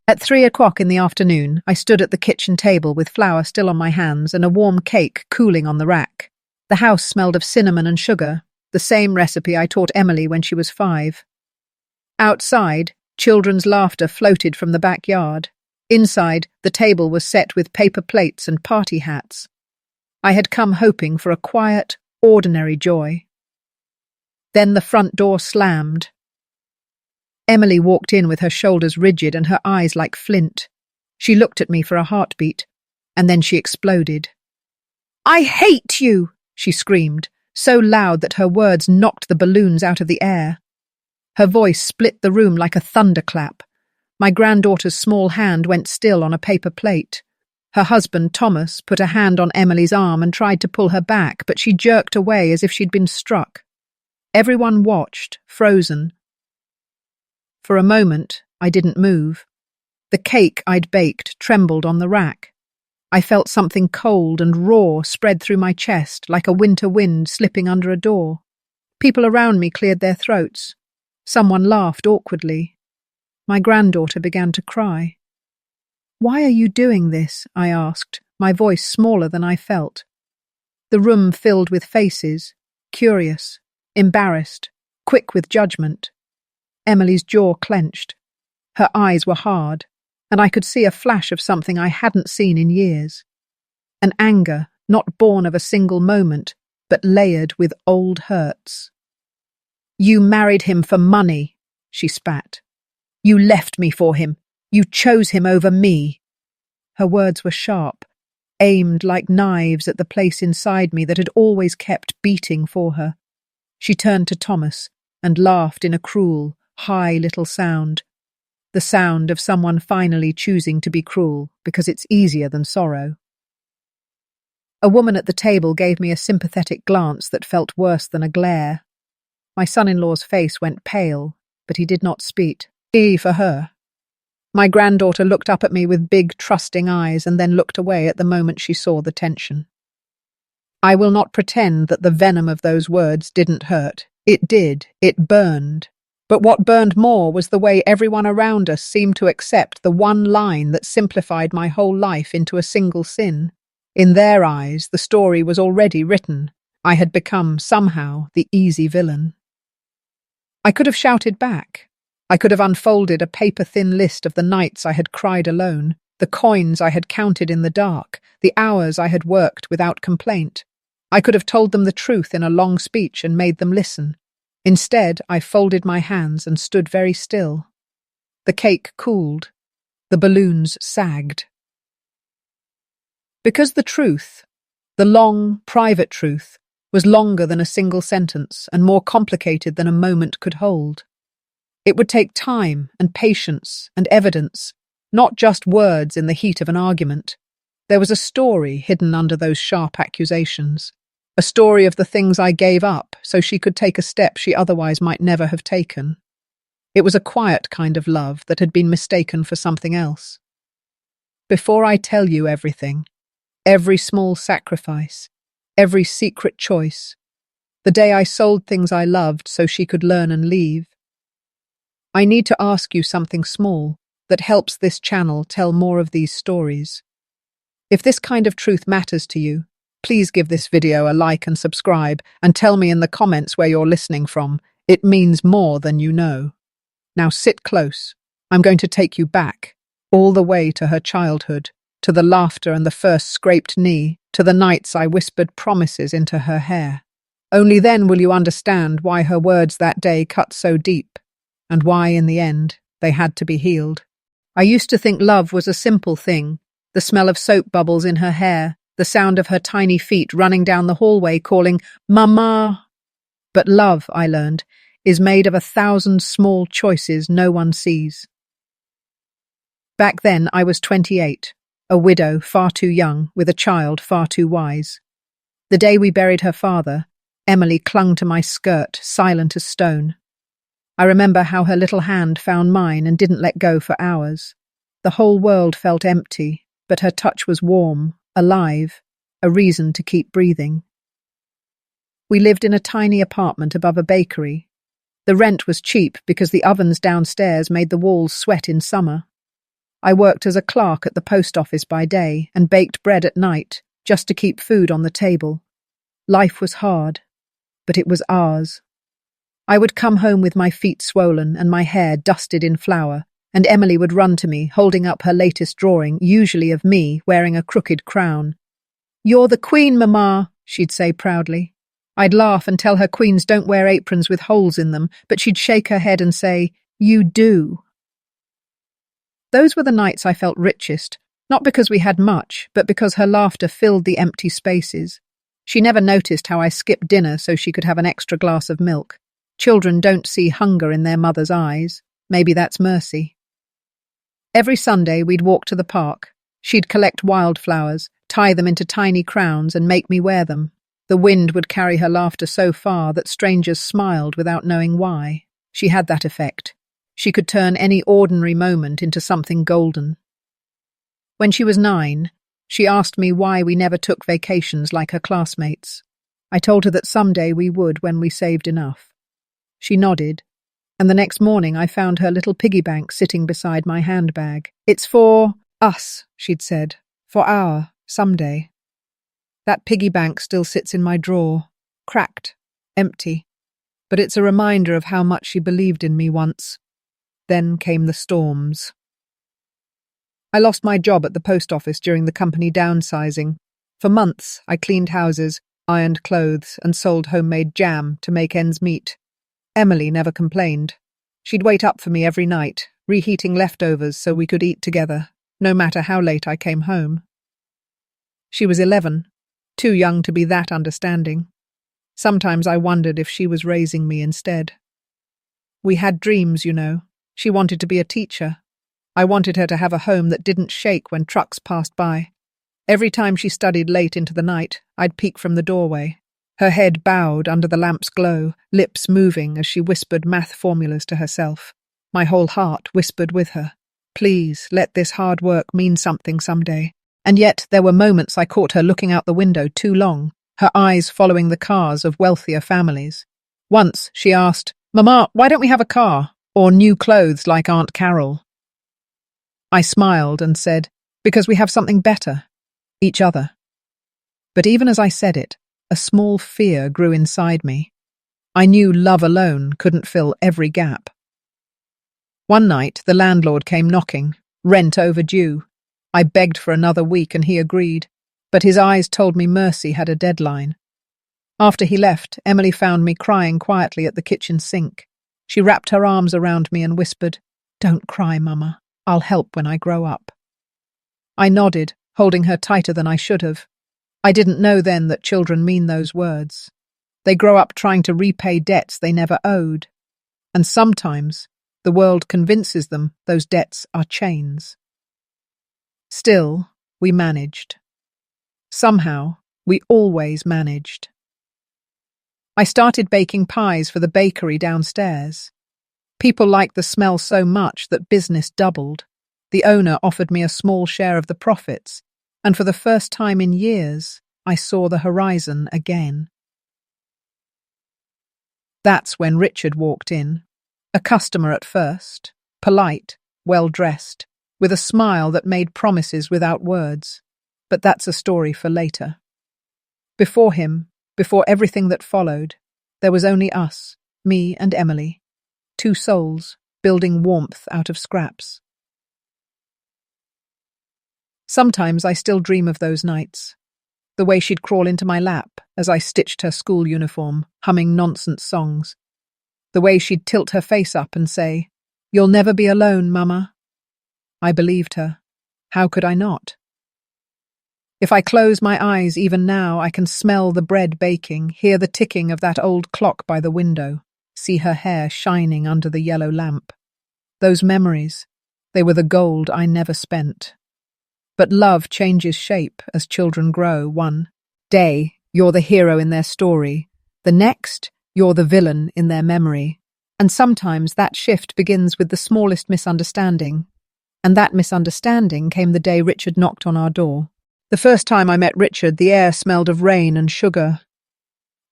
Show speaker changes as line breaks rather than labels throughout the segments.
At 3 o'clock in the afternoon, I stood at the kitchen table with flour still on my hands and a warm cake cooling on the rack. The house smelled of cinnamon and sugar, the same recipe I taught Emily when she was 5. Outside, children's laughter floated from the backyard. Inside, the table was set with paper plates and party hats. I had come hoping for a quiet, ordinary joy. Then the front door slammed. Emily walked in with her shoulders rigid and her eyes like flint. She looked at me for a heartbeat, and then she exploded. "I hate you!" she screamed, so loud that her words knocked the balloons out of the air. Her voice split the room like a thunderclap. My granddaughter's small hand went still on a paper plate. Her husband, Thomas, put a hand on Emily's arm and tried to pull her back, but she jerked away as if she'd been struck. Everyone watched, frozen. For a moment, I didn't move. The cake I'd baked trembled on the rack. I felt something cold and raw spread through my chest like a winter wind slipping under a door. People around me cleared their throats. Someone laughed awkwardly. My granddaughter began to cry. "Why are you doing this?" I asked, my voice smaller than I felt. The room filled with faces, curious, embarrassed, quick with judgment. Emily's jaw clenched. Her eyes were hard, and I could see a flash of something I hadn't seen in years. An anger not born of a single moment, but layered with old hurts. "You married him for money," she spat. "You left me for him. You chose him over me." Her words were sharp, aimed like knives at the place inside me that had always kept beating for her. She turned to Thomas and laughed in a cruel, high little sound. The sound of someone finally choosing to be cruel because it's easier than sorrow. A woman at the table gave me a sympathetic glance that felt worse than a glare. My son-in-law's face went pale, but he did not speak. For her. My granddaughter looked up at me with big, trusting eyes and then looked away at the moment she saw the tension. I will not pretend that the venom of those words didn't hurt. It did. It burned. But what burned more was the way everyone around us seemed to accept the one line that simplified my whole life into a single sin. In their eyes, the story was already written. I had become, somehow, the easy villain. I could have shouted back. I could have unfolded a paper-thin list of the nights I had cried alone, the coins I had counted in the dark, the hours I had worked without complaint. I could have told them the truth in a long speech and made them listen. Instead, I folded my hands and stood very still. The cake cooled. The balloons sagged. Because the truth, the long, private truth, was longer than a single sentence and more complicated than a moment could hold. It would take time and patience and evidence, not just words in the heat of an argument. There was a story hidden under those sharp accusations. A story of the things I gave up so she could take a step she otherwise might never have taken. It was a quiet kind of love that had been mistaken for something else. Before I tell you everything, every small sacrifice, every secret choice, the day I sold things I loved so she could learn and leave, I need to ask you something small that helps this channel tell more of these stories. If this kind of truth matters to you, please give this video a like and subscribe, and tell me in the comments where you're listening from. It means more than you know. Now sit close. I'm going to take you back, all the way to her childhood, to the laughter and the first scraped knee, to the nights I whispered promises into her hair. Only then will you understand why her words that day cut so deep, and why, in the end, they had to be healed. I used to think love was a simple thing, the smell of soap bubbles in her hair, the sound of her tiny feet running down the hallway calling, "Mama!" But love, I learned, is made of 1,000 small choices no one sees. Back then, I was 28, a widow far too young, with a child far too wise. The day we buried her father, Emily clung to my skirt, silent as stone. I remember how her little hand found mine and didn't let go for hours. The whole world felt empty, but her touch was warm, alive, a reason to keep breathing. We lived in a tiny apartment above a bakery. The rent was cheap because the ovens downstairs made the walls sweat in summer. I worked as a clerk at the post office by day and baked bread at night, just to keep food on the table. Life was hard, but it was ours. I would come home with my feet swollen and my hair dusted in flour, and Emily would run to me, holding up her latest drawing, usually of me wearing a crooked crown. "You're the queen, Mama," she'd say proudly. I'd laugh and tell her queens don't wear aprons with holes in them, but she'd shake her head and say, "You do." Those were the nights I felt richest, not because we had much, but because her laughter filled the empty spaces. She never noticed how I skipped dinner so she could have an extra glass of milk. Children don't see hunger in their mother's eyes. Maybe that's mercy. Every Sunday we'd walk to the park. She'd collect wildflowers, tie them into tiny crowns and make me wear them. The wind would carry her laughter so far that strangers smiled without knowing why. She had that effect. She could turn any ordinary moment into something golden. When she was 9, she asked me why we never took vacations like her classmates. I told her that someday we would when we saved enough. She nodded, and the next morning I found her little piggy bank sitting beside my handbag. "It's for us," she'd said, "for our someday." That piggy bank still sits in my drawer, cracked, empty, but it's a reminder of how much she believed in me once. Then came the storms. I lost my job at the post office during the company downsizing. For months, I cleaned houses, ironed clothes, and sold homemade jam to make ends meet. Emily never complained. She'd wait up for me every night, reheating leftovers so we could eat together, no matter how late I came home. She was 11, too young to be that understanding. Sometimes I wondered if she was raising me instead. We had dreams, you know. She wanted to be a teacher. I wanted her to have a home that didn't shake when trucks passed by. Every time she studied late into the night, I'd peek from the doorway. Her head bowed under the lamp's glow, lips moving as she whispered math formulas to herself. My whole heart whispered with her. Please, let this hard work mean something someday. And yet there were moments I caught her looking out the window too long, her eyes following the cars of wealthier families. Once she asked, "Mama, why don't we have a car? Or new clothes like Aunt Carol?" I smiled and said, "Because we have something better. Each other." But even as I said it, a small fear grew inside me. I knew love alone couldn't fill every gap. One night, the landlord came knocking, rent overdue. I begged for another week and he agreed, but his eyes told me mercy had a deadline. After he left, Emily found me crying quietly at the kitchen sink. She wrapped her arms around me and whispered, "Don't cry, Mama. I'll help when I grow up." I nodded, holding her tighter than I should have. I didn't know then that children mean those words. They grow up trying to repay debts they never owed. And sometimes the world convinces them those debts are chains. Still, we managed. Somehow, we always managed. I started baking pies for the bakery downstairs. People liked the smell so much that business doubled. The owner offered me a small share of the profits, and for the first time in years, I saw the horizon again. That's when Richard walked in. A customer at first, polite, well-dressed, with a smile that made promises without words. But that's a story for later. Before him, before everything that followed, there was only us, me and Emily, two souls building warmth out of scraps. Sometimes I still dream of those nights. The way she'd crawl into my lap as I stitched her school uniform, humming nonsense songs. The way she'd tilt her face up and say, "You'll never be alone, Mama." I believed her. How could I not? If I close my eyes even now, I can smell the bread baking, hear the ticking of that old clock by the window, see her hair shining under the yellow lamp. Those memories, they were the gold I never spent. But love changes shape as children grow. One day, you're the hero in their story. The next, you're the villain in their memory. And sometimes that shift begins with the smallest misunderstanding. And that misunderstanding came the day Richard knocked on our door. The first time I met Richard, the air smelled of rain and sugar.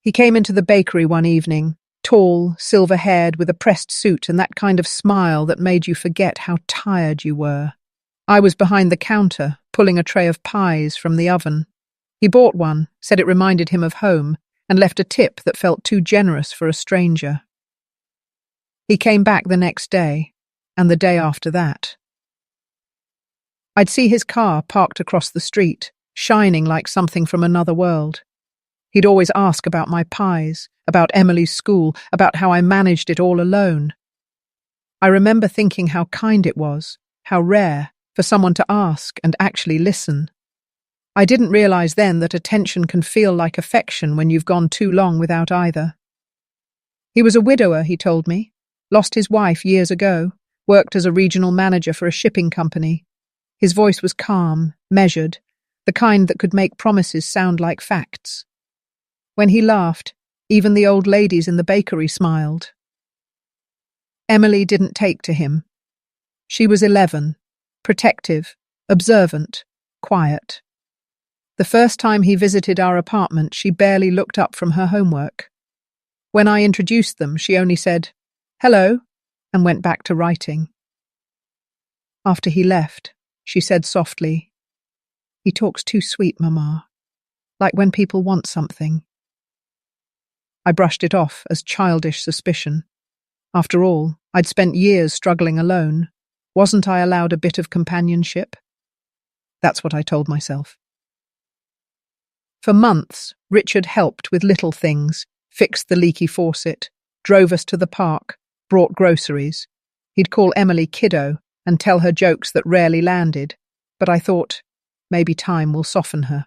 He came into the bakery one evening, tall, silver-haired, with a pressed suit and that kind of smile that made you forget how tired you were. I was behind the counter, pulling a tray of pies from the oven. He bought one, said it reminded him of home, and left a tip that felt too generous for a stranger. He came back the next day, and the day after that. I'd see his car parked across the street, shining like something from another world. He'd always ask about my pies, about Emily's school, about how I managed it all alone. I remember thinking how kind it was, how rare, for someone to ask and actually listen. I didn't realize then that attention can feel like affection when you've gone too long without either. He was a widower, he told me, lost his wife years ago, worked as a regional manager for a shipping company. His voice was calm, measured, the kind that could make promises sound like facts. When he laughed, even the old ladies in the bakery smiled. Emily didn't take to him. She was 11, protective, observant, quiet. The first time he visited our apartment, she barely looked up from her homework. When I introduced them, she only said, "Hello," and went back to writing. After he left, she said softly, "He talks too sweet, Mama, like when people want something." I brushed it off as childish suspicion. After all, I'd spent years struggling alone. Wasn't I allowed a bit of companionship? That's what I told myself. For months, Richard helped with little things, fixed the leaky faucet, drove us to the park, brought groceries. He'd call Emily kiddo and tell her jokes that rarely landed, but I thought, maybe time will soften her.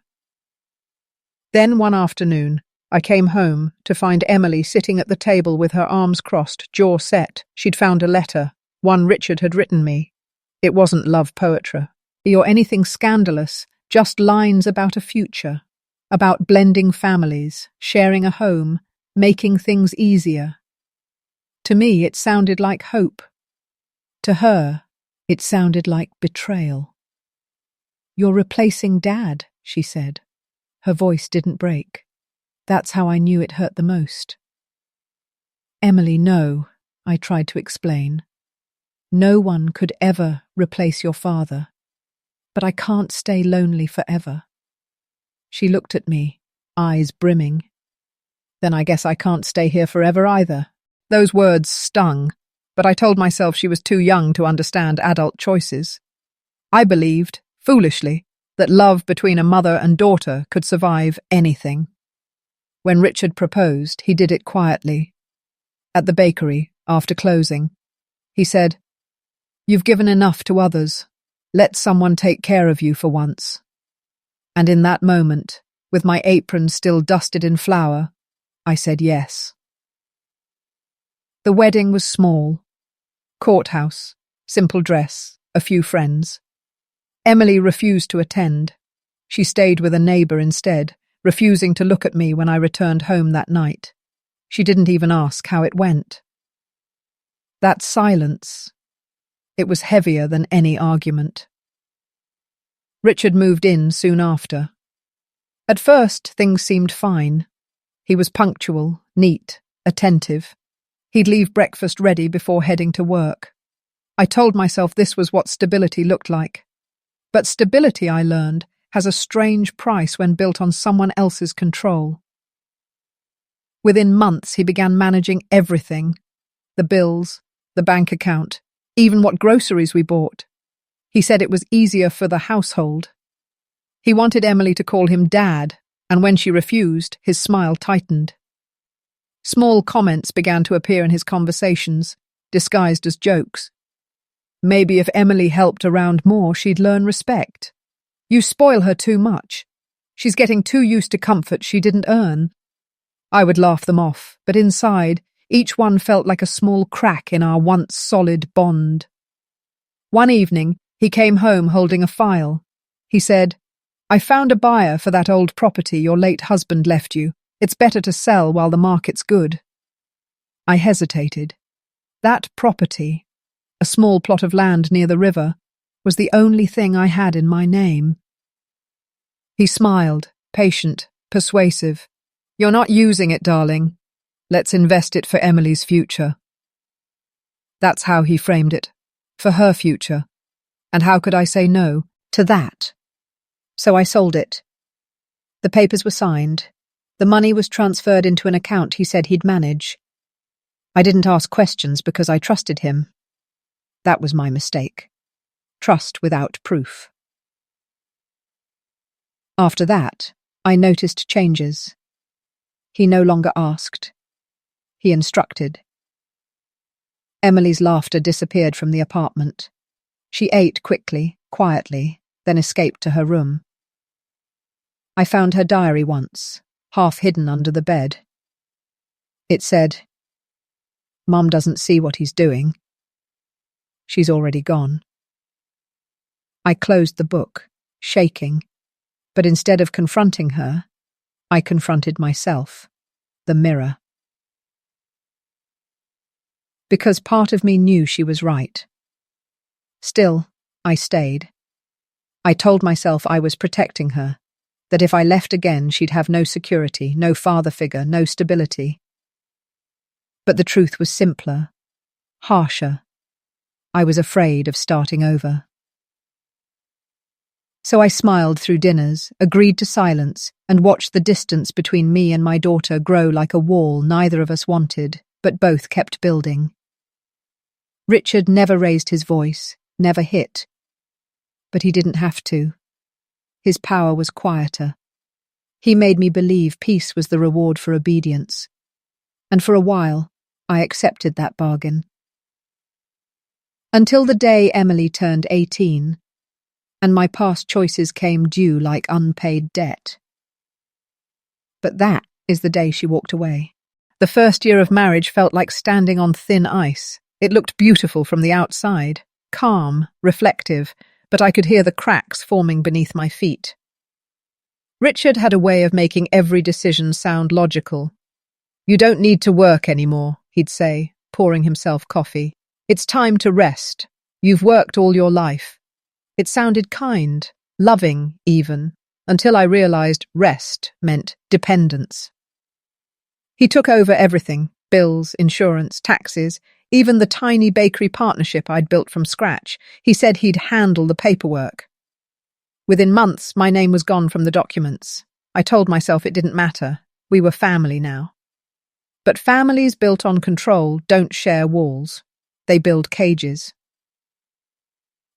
Then one afternoon, I came home to find Emily sitting at the table with her arms crossed, jaw set. She'd found a letter, one Richard had written me. It wasn't love poetry or anything scandalous, just lines about a future, about blending families, sharing a home, making things easier. To me, it sounded like hope. To her, it sounded like betrayal. "You're replacing Dad," she said. Her voice didn't break. That's how I knew it hurt the most. "Emily, no," I tried to explain. "No one could ever replace your father. But I can't stay lonely forever." She looked at me, eyes brimming. "Then I guess I can't stay here forever either." Those words stung, but I told myself she was too young to understand adult choices. I believed, foolishly, that love between a mother and daughter could survive anything. When Richard proposed, he did it quietly. At the bakery, after closing, he said, "You've given enough to others. Let someone take care of you for once." And in that moment, with my apron still dusted in flour, I said yes. The wedding was small. Courthouse, simple dress, a few friends. Emily refused to attend. She stayed with a neighbour instead, refusing to look at me when I returned home that night. She didn't even ask how it went. That silence, it was heavier than any argument. Richard moved in soon after. At first, things seemed fine. He was punctual, neat, attentive. He'd leave breakfast ready before heading to work. I told myself this was what stability looked like. But stability, I learned, has a strange price when built on someone else's control. Within months, he began managing everything. The bills, the bank account, even what groceries we bought. He said it was easier for the household. He wanted Emily to call him Dad, and when she refused, his smile tightened. Small comments began to appear in his conversations, disguised as jokes. Maybe if Emily helped around more, she'd learn respect. "You spoil her too much. She's getting too used to comfort she didn't earn." I would laugh them off, but inside, each one felt like a small crack in our once solid bond. One evening, he came home holding a file. He said, "I found a buyer for that old property your late husband left you. It's better to sell while the market's good." I hesitated. That property, a small plot of land near the river, was the only thing I had in my name. He smiled, patient, persuasive. "You're not using it, darling. Let's invest it for Emily's future." That's how he framed it. For her future. And how could I say no to that? So I sold it. The papers were signed. The money was transferred into an account he said he'd manage. I didn't ask questions because I trusted him. That was my mistake. Trust without proof. After that, I noticed changes. He no longer asked. He instructed. Emily's laughter disappeared from the apartment. She ate quickly, quietly, then escaped to her room. I found her diary once, half hidden under the bed. It said, "Mum doesn't see what he's doing. She's already gone." I closed the book, shaking, but instead of confronting her, I confronted myself, the mirror. Because part of me knew she was right. Still, I stayed. I told myself I was protecting her, that if I left again she'd have no security, no father figure, no stability. But the truth was simpler, harsher. I was afraid of starting over. So I smiled through dinners, agreed to silence, and watched the distance between me and my daughter grow like a wall neither of us wanted, but both kept building. Richard never raised his voice, never hit. But he didn't have to. His power was quieter. He made me believe peace was the reward for obedience. And for a while, I accepted that bargain. Until the day Emily turned 18, and my past choices came due like unpaid debt. But that is the day she walked away. The first year of marriage felt like standing on thin ice. It looked beautiful from the outside, calm, reflective, but I could hear the cracks forming beneath my feet. Richard had a way of making every decision sound logical. "You don't need to work anymore," he'd say, pouring himself coffee. "It's time to rest. You've worked all your life." It sounded kind, loving even, until I realized rest meant dependence. He took over everything, bills, insurance, taxes, even the tiny bakery partnership I'd built from scratch. He said he'd handle the paperwork. Within months, my name was gone from the documents. I told myself it didn't matter. We were family now. But families built on control don't share walls. They build cages.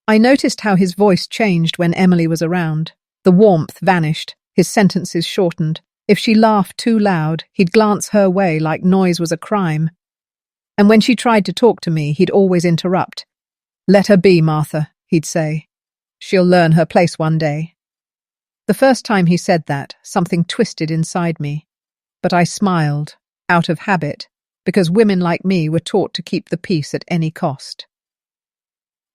I noticed how his voice changed when Emily was around. The warmth vanished, his sentences shortened. If she laughed too loud, he'd glance her way like noise was a crime. And when she tried to talk to me, he'd always interrupt. "Let her be, Martha," he'd say. "She'll learn her place one day." The first time he said that, something twisted inside me. But I smiled, out of habit, because women like me were taught to keep the peace at any cost.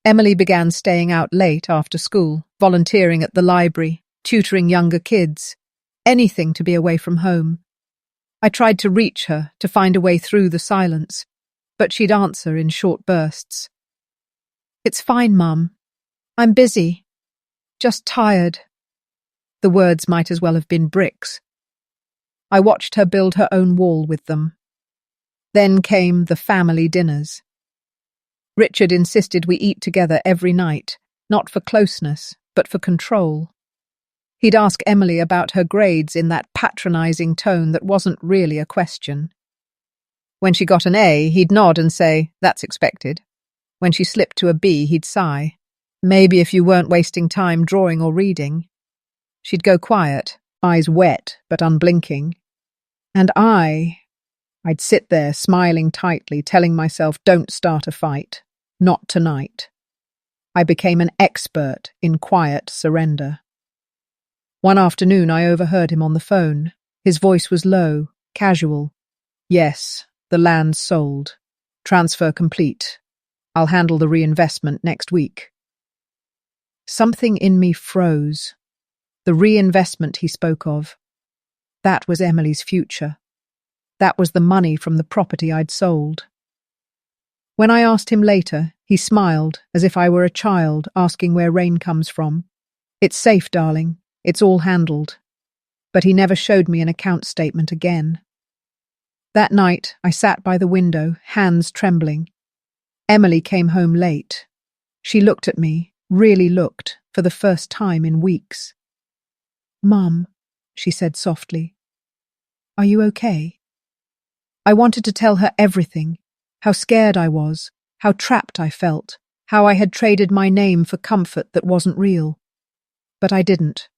Emily began staying out late after school, volunteering at the library, tutoring younger kids, anything to be away from home. I tried to reach her, to find a way through the silence, but she'd answer in short bursts. "It's fine, Mum. I'm busy. Just tired." The words might as well have been bricks. I watched her build her own wall with them. Then came the family dinners. Richard insisted we eat together every night, not for closeness, but for control. He'd ask Emily about her grades in that patronizing tone that wasn't really a question. When she got an A, he'd nod and say, "That's expected." When she slipped to a B, he'd sigh. "Maybe if you weren't wasting time drawing or reading." She'd go quiet, eyes wet but unblinking. And I'd sit there smiling tightly, telling myself, "Don't start a fight. Not tonight." I became an expert in quiet surrender. One afternoon I overheard him on the phone. His voice was low, casual. "Yes, the land's sold. Transfer complete. I'll handle the reinvestment next week." Something in me froze. The reinvestment he spoke of. That was Emily's future. That was the money from the property I'd sold. When I asked him later, he smiled as if I were a child asking where rain comes from. "It's safe, darling. It's all handled." But he never showed me an account statement again. That night, I sat by the window, hands trembling. Emily came home late. She looked at me, really looked for the first time in weeks. "Mum," she said softly, "are you okay?" I wanted to tell her everything, how scared I was, how trapped I felt, how I had traded my name for comfort that wasn't real. But I didn't.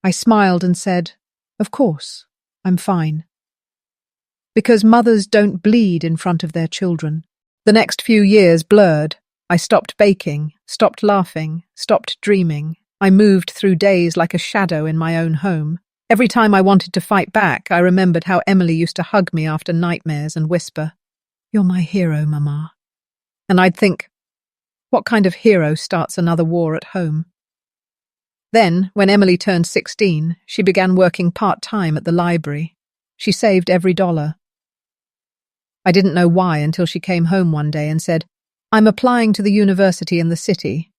I smiled and said, "Of course, I'm fine." Because mothers don't bleed in front of their children. The next few years blurred. I stopped baking, stopped laughing, stopped dreaming. I moved through days like a shadow in my own home. Every time I wanted to fight back, I remembered how Emily used to hug me after nightmares and whisper, "You're my hero, Mama." And I'd think, what kind of hero starts another war at home? Then, when Emily turned 16, she began working part-time at the library. She saved every dollar. I didn't know why until she came home one day and said, "I'm applying to the university in the city."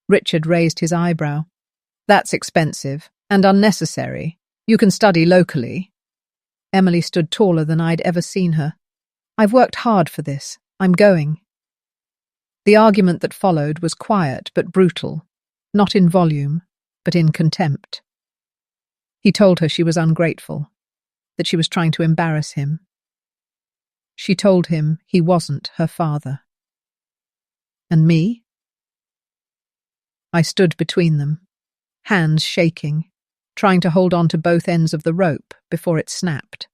Richard raised his eyebrow. "That's expensive and unnecessary. You can study locally." Emily stood taller than I'd ever seen her. "I've worked hard for this. I'm going." The argument that followed was quiet but brutal, not in volume, but in contempt. He told her she was ungrateful, that she was trying to embarrass him. She told him he wasn't her father. And me? I stood between them, hands shaking, trying to hold on to both ends of the rope before it snapped.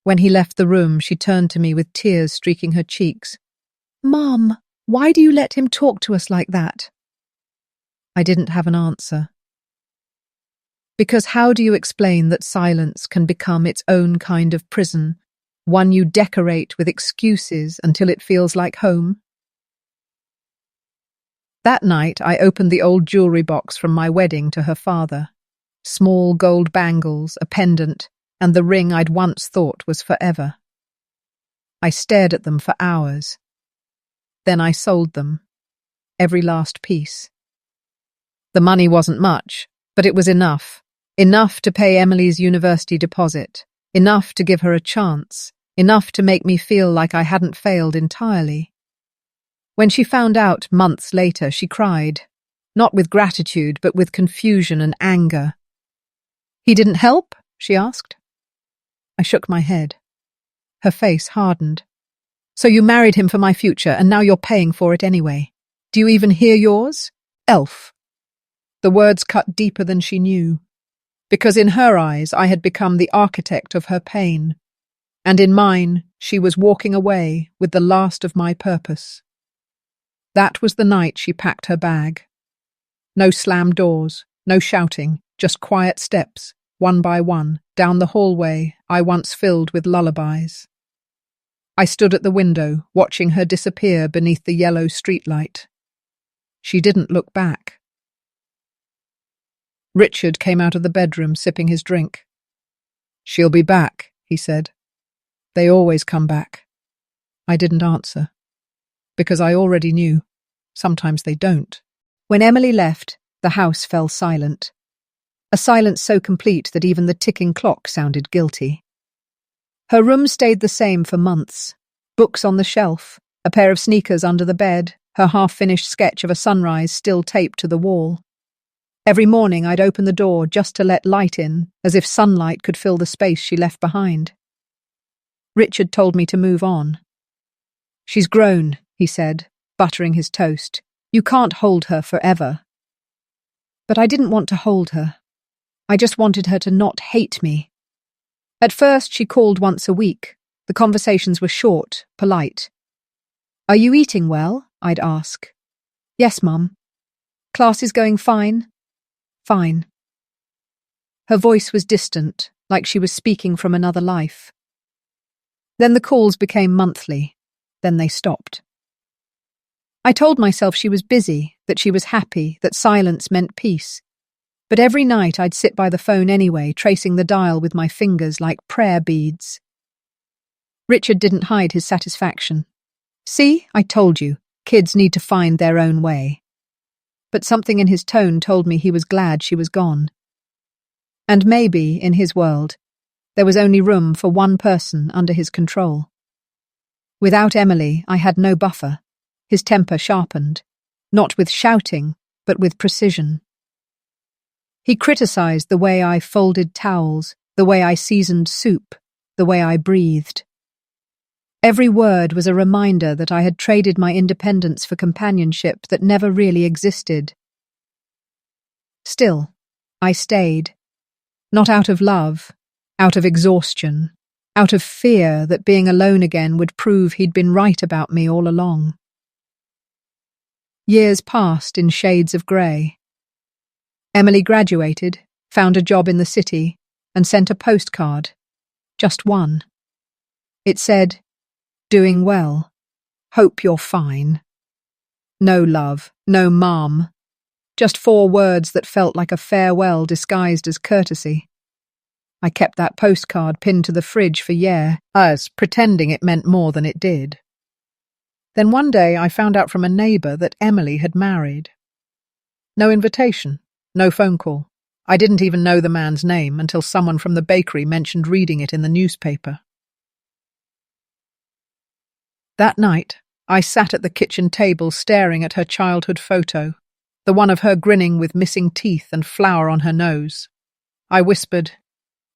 When he left the room, she turned to me with tears streaking her cheeks. "Mom, why do you let him talk to us like that?" I didn't have an answer. Because how do you explain that silence can become its own kind of prison, one you decorate with excuses until it feels like home? That night, I opened the old jewelry box from my wedding to her father. Small gold bangles, a pendant, and the ring I'd once thought was forever. I stared at them for hours. Then I sold them, every last piece. The money wasn't much, but it was enough. Enough to pay Emily's university deposit, enough to give her a chance, enough to make me feel like I hadn't failed entirely. When she found out months later, she cried, not with gratitude, but with confusion and anger. "He didn't help?" she asked. I shook my head. Her face hardened. "So you married him for my future, and now you're paying for it anyway. Do you even hear yours? Elf." The words cut deeper than she knew, because in her eyes I had become the architect of her pain, and in mine she was walking away with the last of my purpose. That was the night she packed her bag. No slammed doors, no shouting, just quiet steps, one by one, down the hallway I once filled with lullabies. I stood at the window, watching her disappear beneath the yellow streetlight. She didn't look back. Richard came out of the bedroom, sipping his drink. "She'll be back," he said. "They always come back." I didn't answer, because I already knew. Sometimes they don't. When Emily left, the house fell silent. A silence so complete that even the ticking clock sounded guilty. Her room stayed the same for months. Books on the shelf, a pair of sneakers under the bed, her half-finished sketch of a sunrise still taped to the wall. Every morning I'd open the door just to let light in, as if sunlight could fill the space she left behind. Richard told me to move on. "She's grown," he said, buttering his toast. "You can't hold her forever." But I didn't want to hold her. I just wanted her to not hate me. At first, she called once a week. The conversations were short, polite. "Are you eating well?" I'd ask. "Yes, Mum." "Class is going fine?" "Fine." Her voice was distant, like she was speaking from another life. Then the calls became monthly. Then they stopped. I told myself she was busy, that she was happy, that silence meant peace. But every night I'd sit by the phone anyway, tracing the dial with my fingers like prayer beads. Richard didn't hide his satisfaction. "See, I told you, kids need to find their own way." But something in his tone told me he was glad she was gone. And maybe, in his world, there was only room for one person under his control. Without Emily, I had no buffer, his temper sharpened, not with shouting, but with precision. He criticized the way I folded towels, the way I seasoned soup, the way I breathed. Every word was a reminder that I had traded my independence for companionship that never really existed. Still, I stayed. Not out of love, out of exhaustion, out of fear that being alone again would prove he'd been right about me all along. Years passed in shades of grey. Emily graduated, found a job in the city, and sent a postcard. Just one. It said, "Doing well. Hope you're fine." No love, no mom. Just 4 words that felt like a farewell disguised as courtesy. I kept that postcard pinned to the fridge for years, pretending it meant more than it did. Then one day I found out from a neighbour that Emily had married. No invitation, no phone call. I didn't even know the man's name until someone from the bakery mentioned reading it in the newspaper. That night, I sat at the kitchen table staring at her childhood photo, the one of her grinning with missing teeth and flour on her nose. I whispered,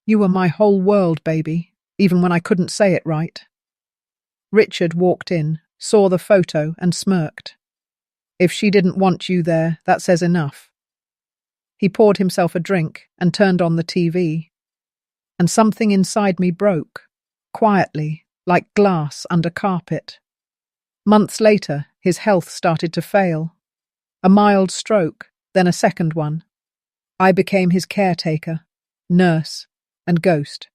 "You were my whole world, baby," even when I couldn't say it right. Richard walked in, saw the photo, and smirked. "If she didn't want you there, that says enough." He poured himself a drink and turned on the TV. And something inside me broke, quietly, like glass under carpet. Months later, his health started to fail. A mild stroke, then a second one. I became his caretaker, nurse, and ghost.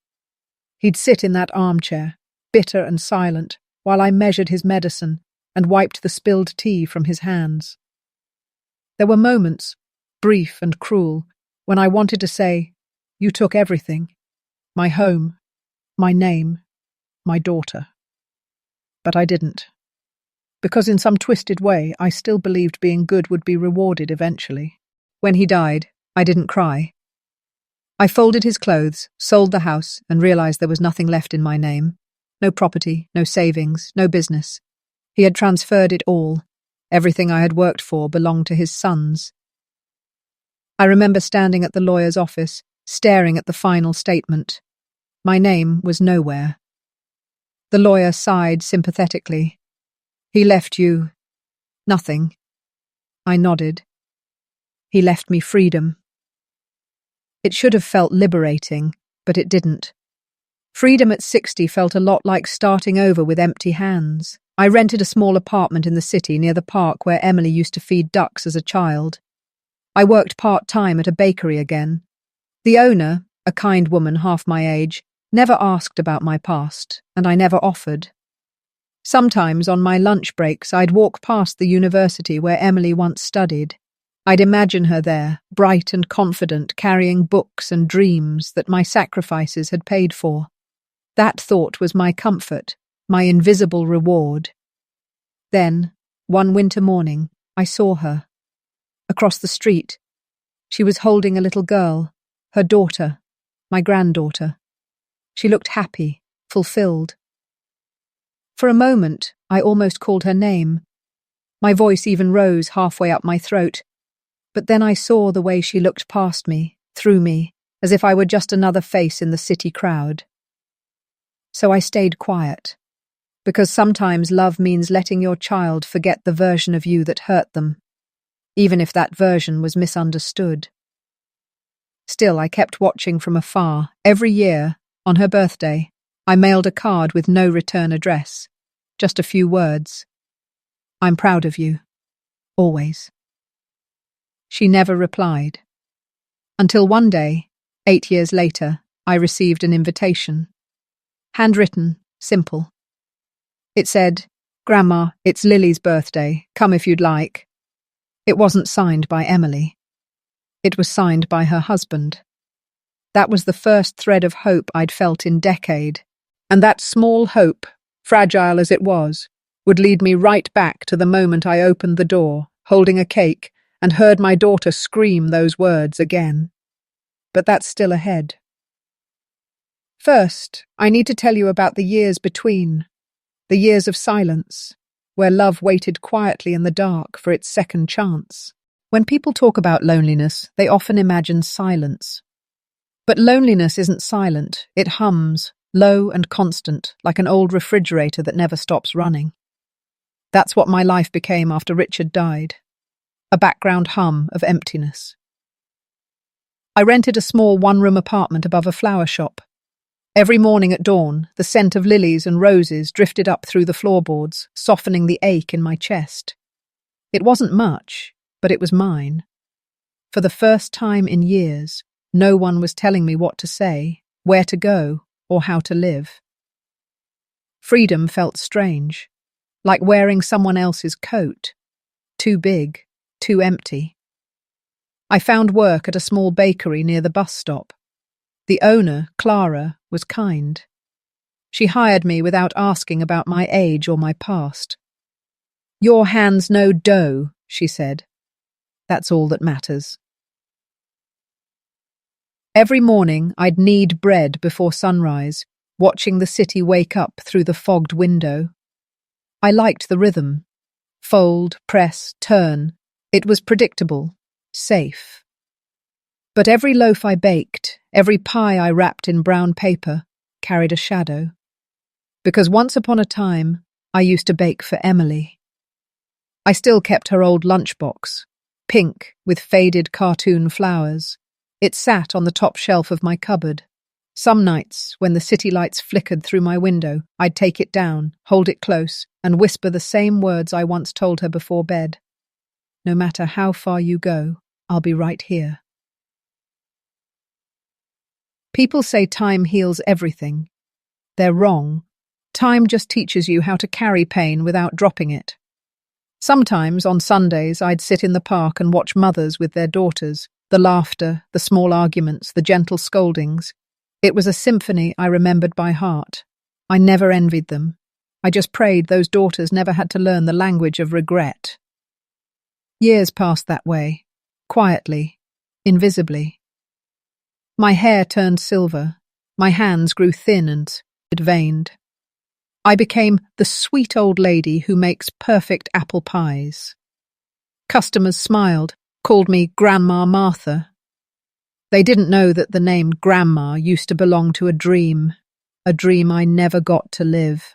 He'd sit in that armchair, bitter and silent, while I measured his medicine and wiped the spilled tea from his hands. There were moments, brief and cruel, when I wanted to say, "You took everything. My home, my name, my daughter." But I didn't. Because in some twisted way, I still believed being good would be rewarded eventually. When he died, I didn't cry. I folded his clothes, sold the house, and realized there was nothing left in my name. No property, no savings, no business. He had transferred it all. Everything I had worked for belonged to his sons. I remember standing at the lawyer's office, staring at the final statement. My name was nowhere. The lawyer sighed sympathetically. "He left you nothing." I nodded. "He left me freedom." It should have felt liberating, but it didn't. Freedom at 60 felt a lot like starting over with empty hands. I rented a small apartment in the city near the park where Emily used to feed ducks as a child. I worked part-time at a bakery again. The owner, a kind woman half my age, never asked about my past, and I never offered. Sometimes on my lunch breaks I'd walk past the university where Emily once studied. I'd imagine her there, bright and confident, carrying books and dreams that my sacrifices had paid for. That thought was my comfort, my invisible reward. Then, one winter morning, I saw her. Across the street. She was holding a little girl, her daughter, my granddaughter. She looked happy, fulfilled. For a moment, I almost called her name. My voice even rose halfway up my throat. But then I saw the way she looked past me, through me, as if I were just another face in the city crowd. So I stayed quiet, because sometimes love means letting your child forget the version of you that hurt them, even if that version was misunderstood. Still, I kept watching from afar. Every year, on her birthday, I mailed a card with no return address, just a few words. "I'm proud of you. Always." She never replied. Until one day, 8 years later, I received an invitation. Handwritten, simple. It said, "Grandma, it's Lily's birthday. Come if you'd like." It wasn't signed by Emily. It was signed by her husband. That was the first thread of hope I'd felt in decade. And that small hope, fragile as it was, would lead me right back to the moment I opened the door, holding a cake, and heard my daughter scream those words again. But that's still ahead. First, I need to tell you about the years between, the years of silence, where love waited quietly in the dark for its second chance. When people talk about loneliness, they often imagine silence. But loneliness isn't silent, it hums, low and constant, like an old refrigerator that never stops running. That's what my life became after Richard died. A background hum of emptiness. I rented a small one-room apartment above a flower shop. Every morning at dawn, the scent of lilies and roses drifted up through the floorboards, softening the ache in my chest. It wasn't much, but it was mine. For the first time in years, no one was telling me what to say, where to go, or how to live. Freedom felt strange, like wearing someone else's coat. Too big, too empty. I found work at a small bakery near the bus stop. The owner, Clara, was kind. She hired me without asking about my age or my past. "Your hands know dough," she said. "That's all that matters." Every morning I'd knead bread before sunrise, watching the city wake up through the fogged window. I liked the rhythm. Fold, press, turn. It was predictable, safe. But every loaf I baked, every pie I wrapped in brown paper, carried a shadow. Because once upon a time, I used to bake for Emily. I still kept her old lunchbox, pink with faded cartoon flowers. It sat on the top shelf of my cupboard. Some nights, when the city lights flickered through my window, I'd take it down, hold it close, and whisper the same words I once told her before bed. "No matter how far you go, I'll be right here." People say time heals everything. They're wrong. Time just teaches you how to carry pain without dropping it. Sometimes, on Sundays, I'd sit in the park and watch mothers with their daughters, the laughter, the small arguments, the gentle scoldings. It was a symphony I remembered by heart. I never envied them. I just prayed those daughters never had to learn the language of regret. Years passed that way, quietly, invisibly. My hair turned silver, my hands grew thin and veined. I became the sweet old lady who makes perfect apple pies. Customers smiled, called me Grandma Martha. They didn't know that the name Grandma used to belong to a dream I never got to live.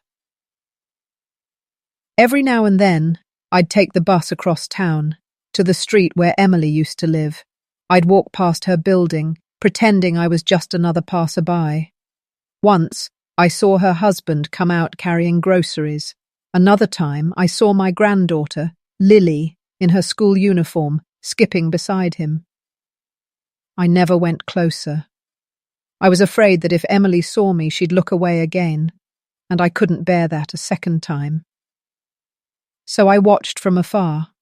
Every now and then, I'd take the bus across town, to the street where Emily used to live. I'd walk past her building, pretending I was just another passerby. Once, I saw her husband come out carrying groceries. Another time, I saw my granddaughter, Lily, in her school uniform, skipping beside him. I never went closer. I was afraid that if Emily saw me, she'd look away again, and I couldn't bear that a second time. So I watched from afar,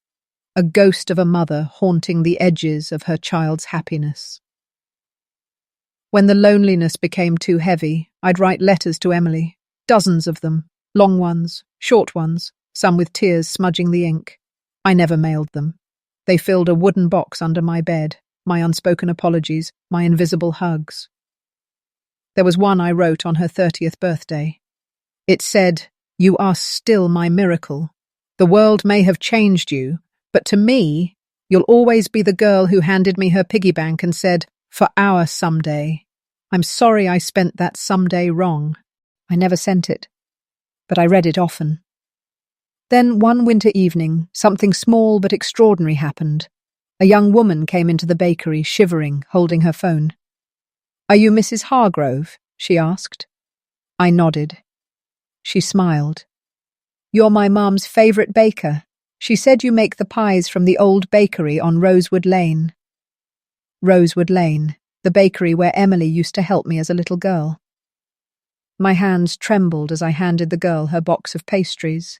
a ghost of a mother haunting the edges of her child's happiness. When the loneliness became too heavy, I'd write letters to Emily, dozens of them, long ones, short ones, some with tears smudging the ink. I never mailed them. They filled a wooden box under my bed, my unspoken apologies, my invisible hugs. There was one I wrote on her 30th birthday. It said, "You are still my miracle. The world may have changed you, but to me, you'll always be the girl who handed me her piggy bank and said, 'For our someday.' I'm sorry I spent that someday wrong." I never sent it, but I read it often. Then one winter evening, something small but extraordinary happened. A young woman came into the bakery, shivering, holding her phone. "Are you Mrs. Hargrove?" she asked. I nodded. She smiled. "You're my mum's favourite baker. She said you make the pies from the old bakery on Rosewood Lane." Rosewood Lane, the bakery where Emily used to help me as a little girl. My hands trembled as I handed the girl her box of pastries.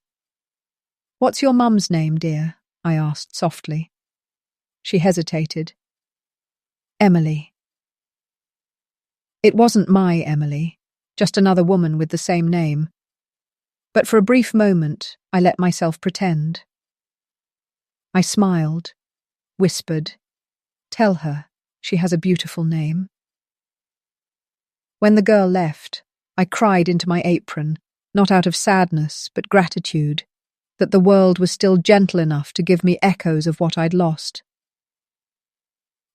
"What's your mum's name, dear?" I asked softly. She hesitated. "Emily." It wasn't my Emily, just another woman with the same name. But for a brief moment, I let myself pretend. I smiled, whispered, "Tell her she has a beautiful name." When the girl left, I cried into my apron, not out of sadness, but gratitude. that the world was still gentle enough to give me echoes of what I'd lost.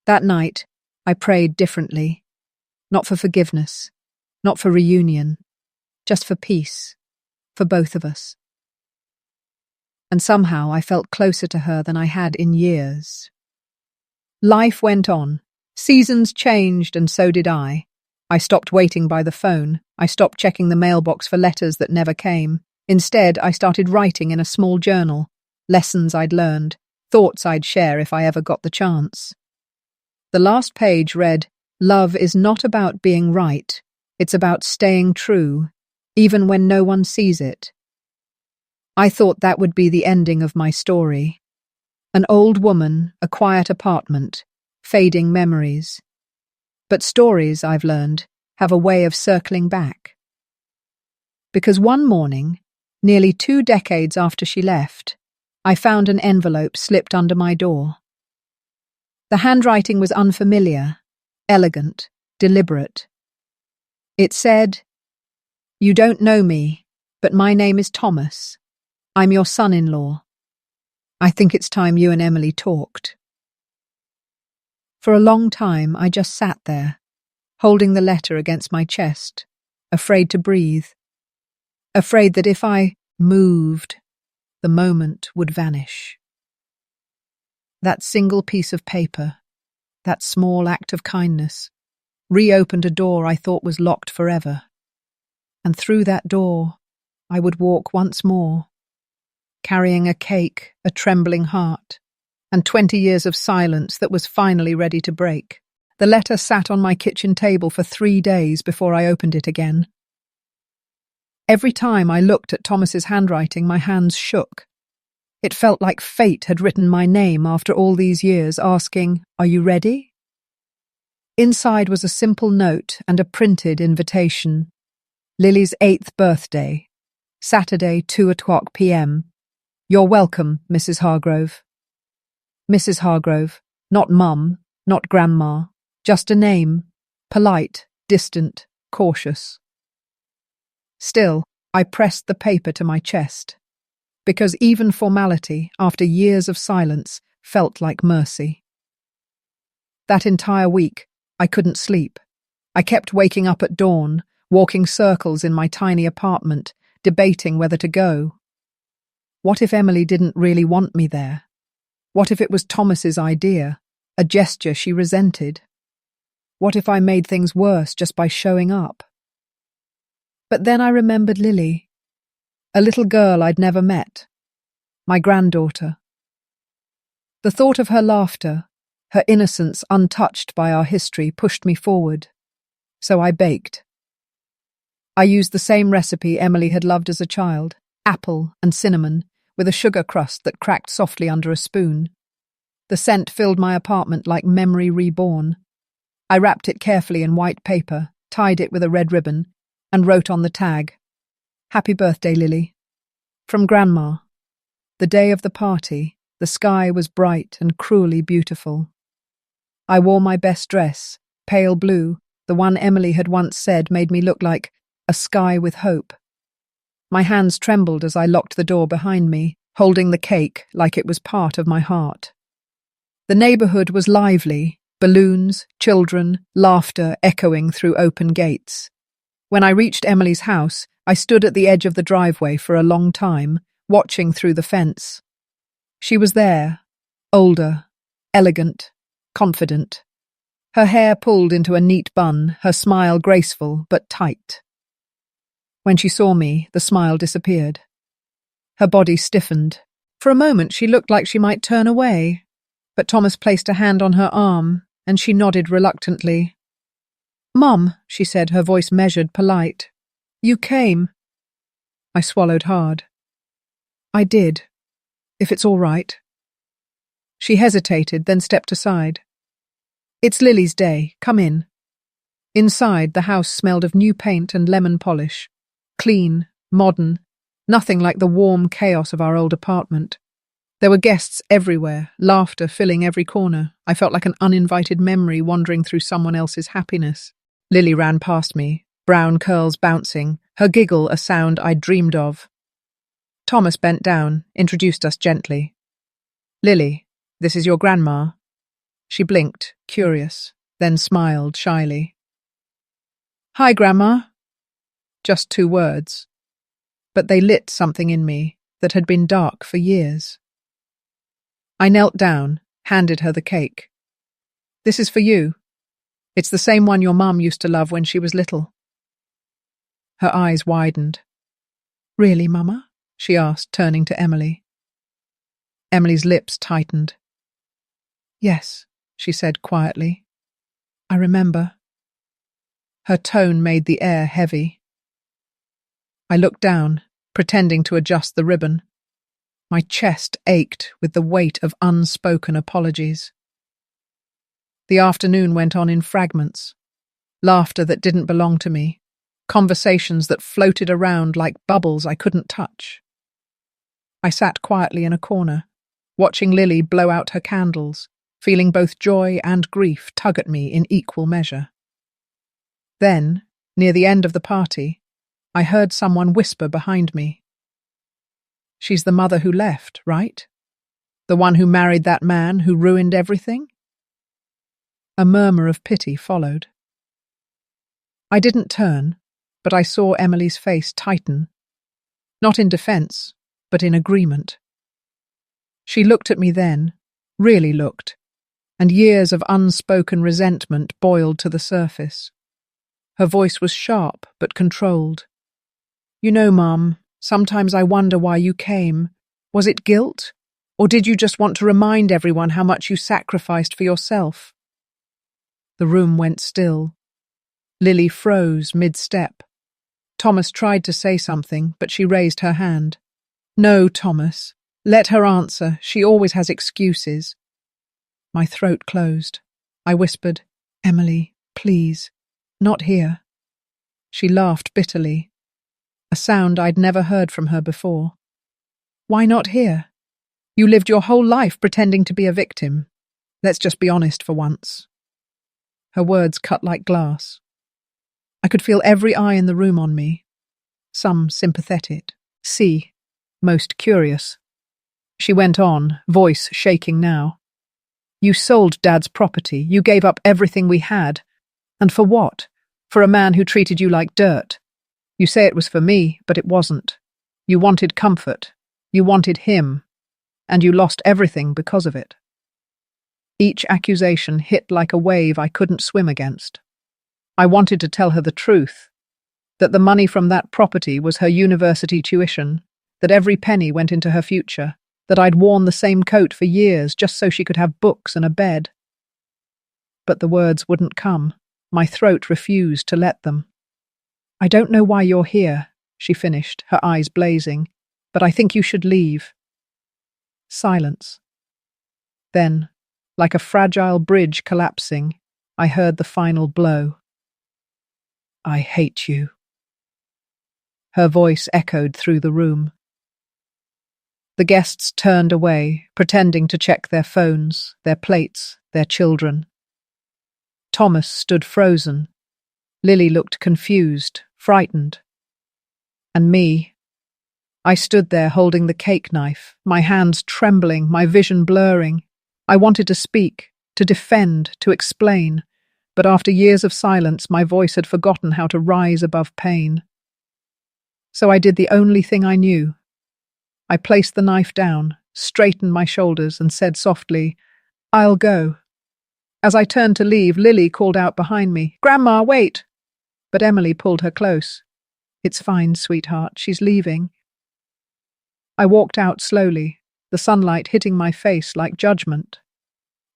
That night, I prayed differently, not for forgiveness, not for reunion, just for peace, for both of us. And somehow I felt closer to her than I had in years. Life went on. Seasons changed, and so did I. I stopped waiting by the phone. I stopped checking the mailbox for letters that never came. Instead, I started writing in a small journal, lessons I'd learned, thoughts I'd share if I ever got the chance. The last page read, "Love is not about being right. It's about staying true, even when no one sees it." I thought that would be the ending of my story. An old woman, a quiet apartment, fading memories. But stories, I've learned, have a way of circling back. Because one morning, nearly 2 decades after she left, I found an envelope slipped under my door. The handwriting was unfamiliar, elegant, deliberate. It said, "You don't know me, but my name is Thomas. I'm your son-in-law. I think it's time you and Emily talked." For a long time, I just sat there, holding the letter against my chest, afraid to breathe, afraid that if I moved, the moment would vanish. That single piece of paper, that small act of kindness, reopened a door I thought was locked forever. And through that door, I would walk once more, carrying a cake, a trembling heart, and 20 years of silence that was finally ready to break. The letter sat on my kitchen table for 3 days before I opened it again. Every time I looked at Thomas's handwriting, my hands shook. It felt like fate had written my name after all these years, asking, "Are you ready?" Inside was a simple note and a printed invitation. Lily's 8th birthday, Saturday, 2:00 p.m. "You're welcome, Mrs. Hargrove." Mrs. Hargrove, not Mum, not Grandma, just a name, polite, distant, cautious. Still, I pressed the paper to my chest, because even formality, after years of silence, felt like mercy. That entire week, I couldn't sleep. I kept waking up at dawn, walking circles in my tiny apartment, debating whether to go. What if Emily didn't really want me there? What if it was Thomas's idea, a gesture she resented? What if I made things worse just by showing up? But then I remembered Lily, a little girl I'd never met, my granddaughter. The thought of her laughter, her innocence untouched by our history, pushed me forward. So I baked. I used the same recipe Emily had loved as a child, apple and cinnamon, with a sugar crust that cracked softly under a spoon. The scent filled my apartment like memory reborn. I wrapped it carefully in white paper, tied it with a red ribbon, and wrote on the tag, "Happy birthday, Lily. From Grandma." The day of the party, the sky was bright and cruelly beautiful. I wore my best dress, pale blue, the one Emily had once said made me look like a sky with hope. My hands trembled as I locked the door behind me, holding the cake like it was part of my heart. The neighborhood was lively, balloons, children, laughter echoing through open gates. When I reached Emily's house, I stood at the edge of the driveway for a long time, watching through the fence. She was there, older, elegant, confident. Her hair pulled into a neat bun, her smile graceful but tight. When she saw me, the smile disappeared. Her body stiffened. For a moment she looked like she might turn away, but Thomas placed a hand on her arm, and she nodded reluctantly. "Mum," she said, her voice measured, polite. "You came." I swallowed hard. "I did, if it's all right." She hesitated, then stepped aside. "It's Lily's day. Come in." Inside, the house smelled of new paint and lemon polish. Clean, modern, nothing like the warm chaos of our old apartment. There were guests everywhere, laughter filling every corner. I felt like an uninvited memory wandering through someone else's happiness. Lily ran past me, brown curls bouncing, her giggle a sound I'd dreamed of. Thomas bent down, introduced us gently. Lily, this is your grandma. She blinked, curious, then smiled shyly. Hi, Grandma. Just 2 words. But they lit something in me that had been dark for years. I knelt down, handed her the cake. This is for you. It's the same one your mum used to love when she was little. Her eyes widened. Really, Mama? She asked, turning to Emily. Emily's lips tightened. Yes, she said quietly. I remember. Her tone made the air heavy. I looked down, pretending to adjust the ribbon. My chest ached with the weight of unspoken apologies. The afternoon went on in fragments. Laughter that didn't belong to me. Conversations that floated around like bubbles I couldn't touch. I sat quietly in a corner, watching Lily blow out her candles, feeling both joy and grief tug at me in equal measure. Then, near the end of the party, I heard someone whisper behind me. She's the mother who left, right? The one who married that man who ruined everything? A murmur of pity followed. I didn't turn, but I saw Emily's face tighten. Not in defense, but in agreement. She looked at me then, really looked, and years of unspoken resentment boiled to the surface. Her voice was sharp but controlled. You know, Mum, sometimes I wonder why you came. Was it guilt? Or did you just want to remind everyone how much you sacrificed for yourself? The room went still. Lily froze mid-step. Thomas tried to say something, but she raised her hand. No, Thomas. Let her answer. She always has excuses. My throat closed. I whispered, Emily, please. Not here. She laughed bitterly, a sound I'd never heard from her before. Why not here? You lived your whole life pretending to be a victim. Let's just be honest for once. Her words cut like glass. I could feel every eye in the room on me. Some sympathetic, most curious. She went on, voice shaking now. You sold Dad's property. You gave up everything we had. And for what? For a man who treated you like dirt. You say it was for me, but it wasn't. You wanted comfort. You wanted him. And you lost everything because of it. Each accusation hit like a wave I couldn't swim against. I wanted to tell her the truth, that the money from that property was her university tuition, that every penny went into her future, that I'd worn the same coat for years just so she could have books and a bed. But the words wouldn't come. My throat refused to let them. I don't know why you're here, she finished, her eyes blazing, but I think you should leave. Silence. Then, like a fragile bridge collapsing, I heard the final blow. I hate you. Her voice echoed through the room. The guests turned away, pretending to check their phones, their plates, their children. Thomas stood frozen. Lily looked confused, frightened. And me, I stood there holding the cake knife, my hands trembling, my vision blurring. I wanted to speak, to defend, to explain, but after years of silence, my voice had forgotten how to rise above pain. So I did the only thing I knew. I placed the knife down, straightened my shoulders, and said softly, I'll go. As I turned to leave, Lily called out behind me, Grandma, wait! But Emily pulled her close. It's fine, sweetheart, she's leaving. I walked out slowly, the sunlight hitting my face like judgment.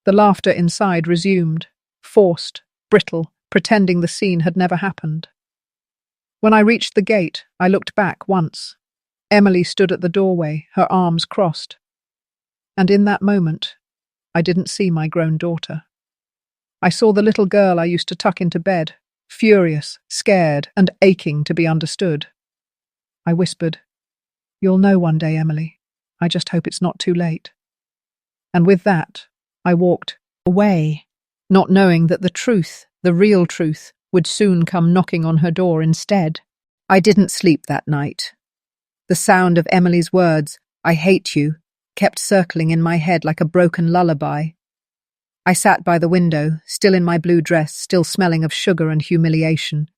The laughter inside resumed, forced, brittle, pretending the scene had never happened. When I reached the gate, I looked back once. Emily stood at the doorway, her arms crossed. And in that moment, I didn't see my grown daughter. I saw the little girl I used to tuck into bed, furious, scared, and aching to be understood. I whispered, You'll know one day, Emily. I just hope it's not too late. And with that, I walked away, not knowing that the truth, the real truth, would soon come knocking on her door instead. I didn't sleep that night. The sound of Emily's words, "I hate you," kept circling in my head like a broken lullaby. I sat by the window, still in my blue dress, still smelling of sugar and humiliation.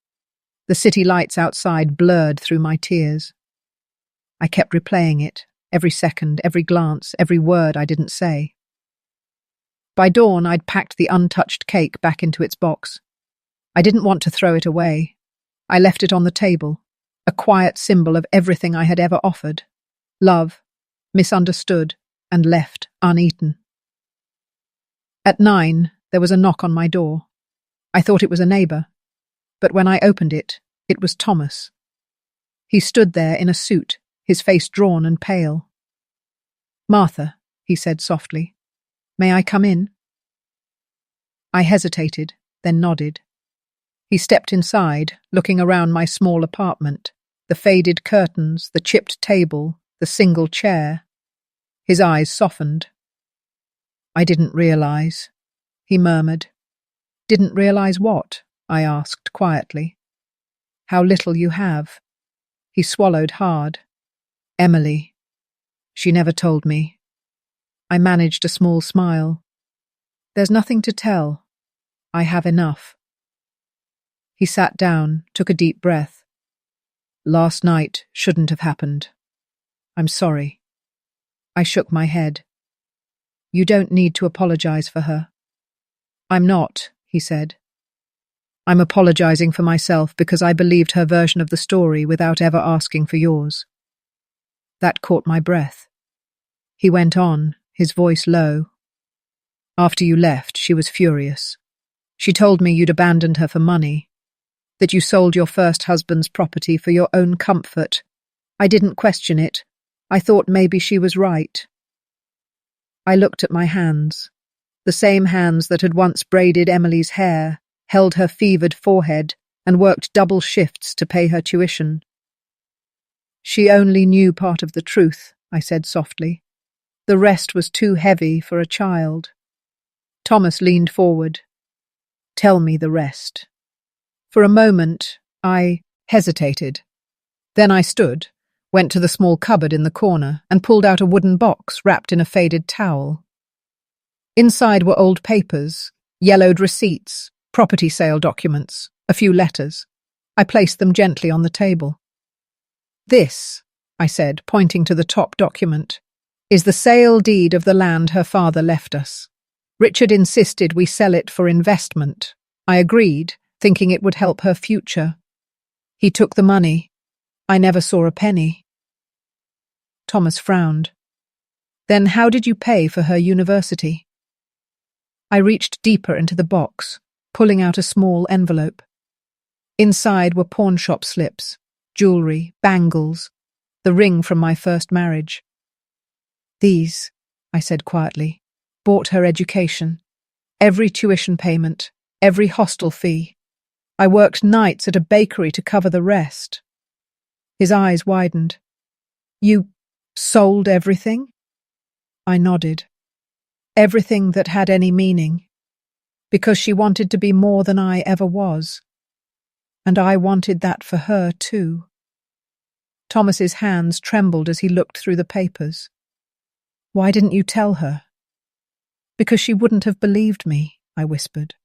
The city lights outside blurred through my tears. I kept replaying it, every second, every glance, every word I didn't say. By dawn, I'd packed the untouched cake back into its box. I didn't want to throw it away. I left it on the table, a quiet symbol of everything I had ever offered. Love, misunderstood, and left uneaten. At 9, there was a knock on my door. I thought it was a neighbour, but when I opened it, it was Thomas. He stood there in a suit, his face drawn and pale. "Martha," he said softly, "may I come in?" I hesitated, then nodded. He stepped inside, looking around my small apartment, the faded curtains, the chipped table, the single chair. His eyes softened. "I didn't realize," he murmured. "Didn't realize what?" I asked quietly. "How little you have." He swallowed hard. "Emily. She never told me." I managed a small smile. "There's nothing to tell. I have enough." He sat down, took a deep breath. "Last night shouldn't have happened. I'm sorry." I shook my head. "You don't need to apologize for her." "I'm not," he said. "I'm apologizing for myself because I believed her version of the story without ever asking for yours." That caught my breath. He went on, his voice low. "After you left, she was furious. She told me you'd abandoned her for money, that you sold your first husband's property for your own comfort. I didn't question it. I thought maybe she was right." I looked at my hands, the same hands that had once braided Emily's hair, held her fevered forehead, and worked double shifts to pay her tuition. "She only knew part of the truth," I said softly. "The rest was too heavy for a child." Thomas leaned forward. "Tell me the rest." For a moment, I hesitated. Then I stood, went to the small cupboard in the corner, and pulled out a wooden box wrapped in a faded towel. Inside were old papers, yellowed receipts, property sale documents, a few letters. I placed them gently on the table. "This," I said, pointing to the top document, "is the sale deed of the land her father left us. Richard insisted we sell it for investment. I agreed, thinking it would help her future. He took the money. I never saw a penny." Thomas frowned. "Then how did you pay for her university?" I reached deeper into the box, pulling out a small envelope. Inside were pawnshop slips, jewellery, bangles, the ring from my first marriage. "These," I said quietly, "bought her education. Every tuition payment, every hostel fee. I worked nights at a bakery to cover the rest." His eyes widened. "You sold everything?" I nodded. "Everything that had any meaning. Because she wanted to be more than I ever was. And I wanted that for her too." Thomas's hands trembled as he looked through the papers. "Why didn't you tell her?" "Because she wouldn't have believed me," I whispered.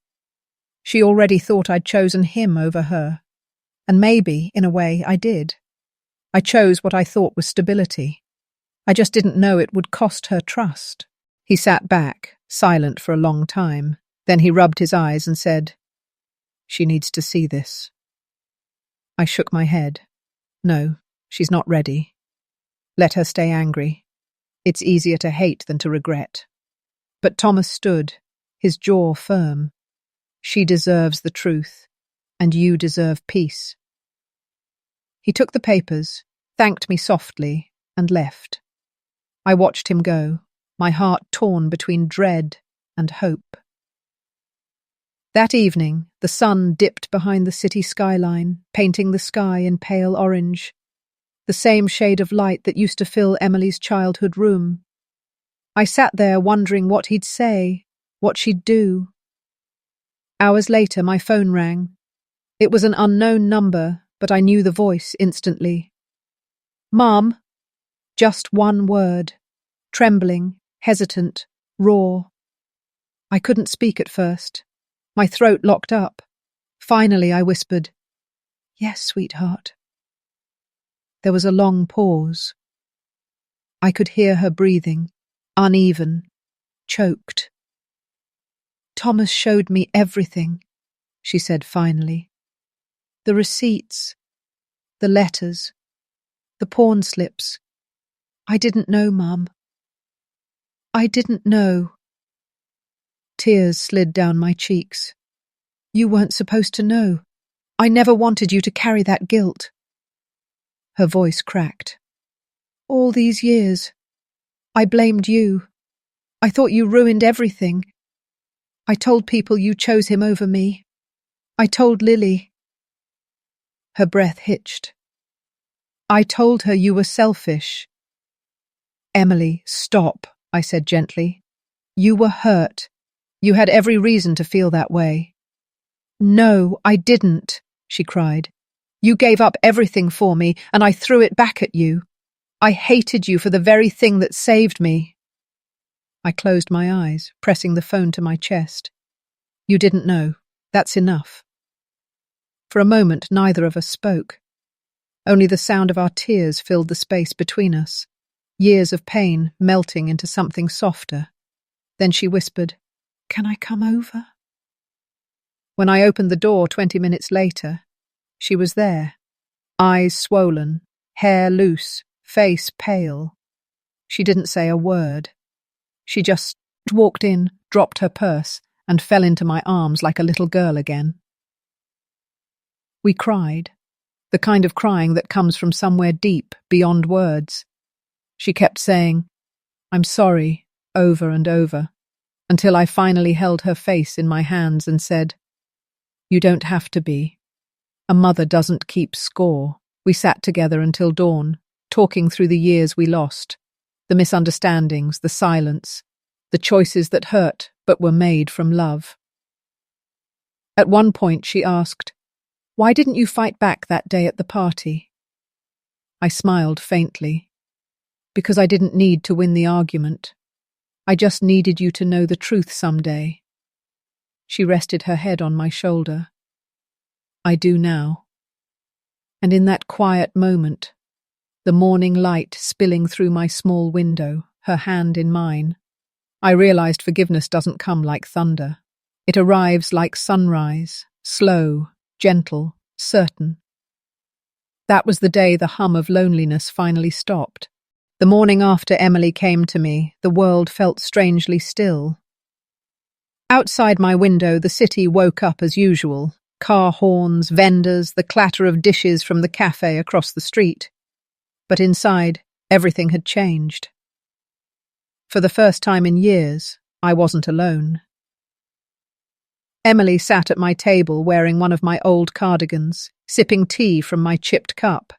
"She already thought I'd chosen him over her. And maybe, in a way, I did. I chose what I thought was stability. I just didn't know it would cost her trust." He sat back, silent for a long time. Then he rubbed his eyes and said, "She needs to see this." I shook my head. "No, she's not ready. Let her stay angry. It's easier to hate than to regret." But Thomas stood, his jaw firm. "She deserves the truth, and you deserve peace." He took the papers, thanked me softly, and left. I watched him go, my heart torn between dread and hope. That evening, the sun dipped behind the city skyline, painting the sky in pale orange, the same shade of light that used to fill Emily's childhood room. I sat there wondering what he'd say, what she'd do. Hours later, my phone rang. It was an unknown number, but I knew the voice instantly. Mom. Just one word. Trembling, hesitant, raw. I couldn't speak at first. My throat locked up. Finally, I whispered, "Yes, sweetheart." There was a long pause. I could hear her breathing, uneven, choked. "Thomas showed me everything," she said finally. "The receipts, the letters, the pawn slips. I didn't know, Mum. I didn't know." Tears slid down my cheeks. "You weren't supposed to know. I never wanted you to carry that guilt." Her voice cracked. "All these years, I blamed you. I thought you ruined everything. I told people you chose him over me. I told Lily." Her breath hitched. "I told her you were selfish." "Emily, stop," I said gently. "You were hurt. You had every reason to feel that way." "No, I didn't," she cried. "You gave up everything for me, and I threw it back at you. I hated you for the very thing that saved me." I closed my eyes, pressing the phone to my chest. "You didn't know. That's enough." For a moment, neither of us spoke. Only the sound of our tears filled the space between us, years of pain melting into something softer. Then she whispered, "Can I come over?" When I opened the door 20 minutes later, she was there, eyes swollen, hair loose, face pale. She didn't say a word. She just walked in, dropped her purse, and fell into my arms like a little girl again. We cried, the kind of crying that comes from somewhere deep, beyond words. She kept saying, "I'm sorry," over and over, until I finally held her face in my hands and said, "You don't have to be. A mother doesn't keep score." We sat together until dawn, talking through the years we lost, the misunderstandings, the silence, the choices that hurt but were made from love. At one point she asked, "Why didn't you fight back that day at the party?" I smiled faintly. "Because I didn't need to win the argument. I just needed you to know the truth someday." She rested her head on my shoulder. "I do now." And in that quiet moment, the morning light spilling through my small window, her hand in mine, I realized forgiveness doesn't come like thunder. It arrives like sunrise, slow, gentle, certain. That was the day the hum of loneliness finally stopped. The morning after Emily came to me, the world felt strangely still. Outside my window, the city woke up as usual. Car horns, vendors, the clatter of dishes from the cafe across the street. But inside, everything had changed. For the first time in years, I wasn't alone. Emily sat at my table wearing one of my old cardigans, sipping tea from my chipped cup.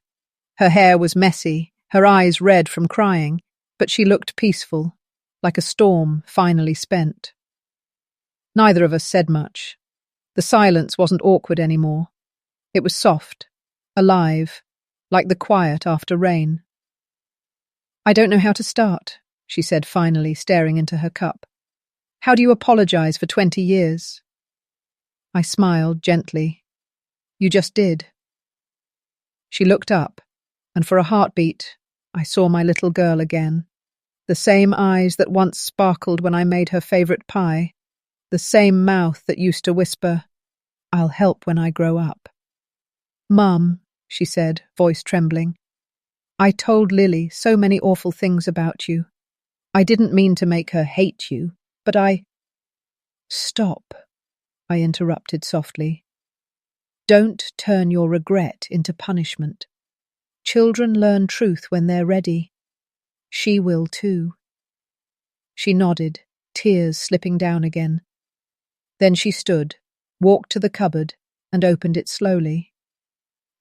Her hair was messy, her eyes red from crying, but she looked peaceful, like a storm finally spent. Neither of us said much. The silence wasn't awkward anymore. It was soft, alive, like the quiet after rain. "I don't know how to start," she said finally, staring into her cup. "How do you apologize for 20 years? I smiled gently. "You just did." She looked up, and for a heartbeat, I saw my little girl again. The same eyes that once sparkled when I made her favorite pie. The same mouth that used to whisper, "I'll help when I grow up." "Mum," she said, voice trembling, "I told Lily so many awful things about you. I didn't mean to make her hate you, but I—" "Stop," I interrupted softly. "Don't turn your regret into punishment. Children learn truth when they're ready. She will too." She nodded, tears slipping down again. Then she stood, walked to the cupboard, and opened it slowly.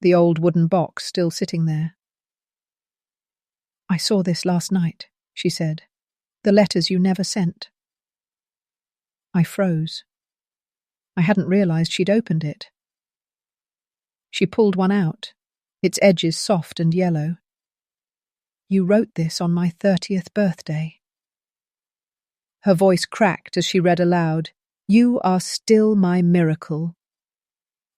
The old wooden box still sitting there. "I saw this last night," she said. "The letters you never sent." I froze. I hadn't realized she'd opened it. She pulled one out, its edges soft and yellow. You wrote this on my 30th birthday. Her voice cracked as she read aloud, You are still my miracle.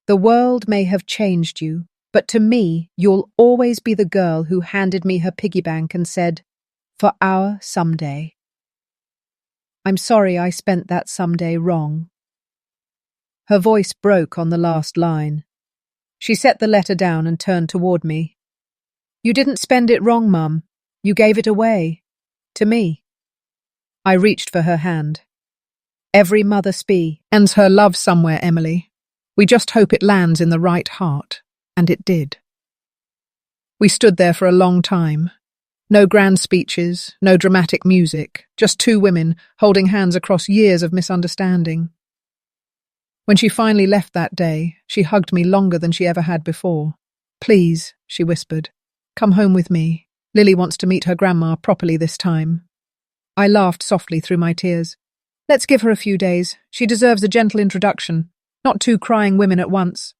The world may have changed you, but to me, you'll always be the girl who handed me her piggy bank and said, For our someday. I'm sorry I spent that someday wrong. Her voice broke on the last line. She set the letter down and turned toward me. You didn't spend it wrong, Mum. You gave it away. To me. I reached for her hand. Every mother spends her love somewhere, Emily. We just hope it lands in the right heart. And it did. We stood there for a long time. No grand speeches, no dramatic music, just two women holding hands across years of misunderstanding. When she finally left that day, she hugged me longer than she ever had before. Please, she whispered, come home with me. Lily wants to meet her grandma properly this time. I laughed softly through my tears. Let's give her a few days. She deserves a gentle introduction, not two crying women at once.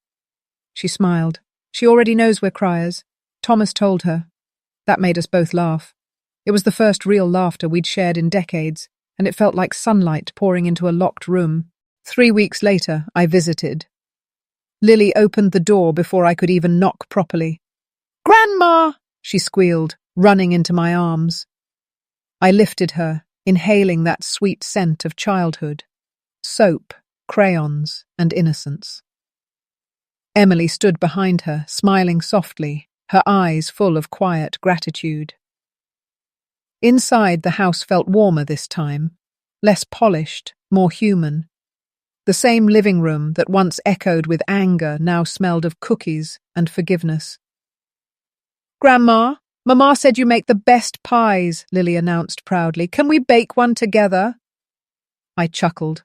She smiled. She already knows we're criers. Thomas told her. That made us both laugh. It was the first real laughter we'd shared in decades, and it felt like sunlight pouring into a locked room. 3 weeks later, I visited. Lily opened the door before I could even knock properly. Grandma! She squealed, running into my arms. I lifted her, inhaling that sweet scent of childhood. Soap, crayons, and innocence. Emily stood behind her, smiling softly, her eyes full of quiet gratitude. Inside, the house felt warmer this time, less polished, more human. The same living room that once echoed with anger now smelled of cookies and forgiveness. Grandma, Mama said you make the best pies, Lily announced proudly. Can we bake one together? I chuckled.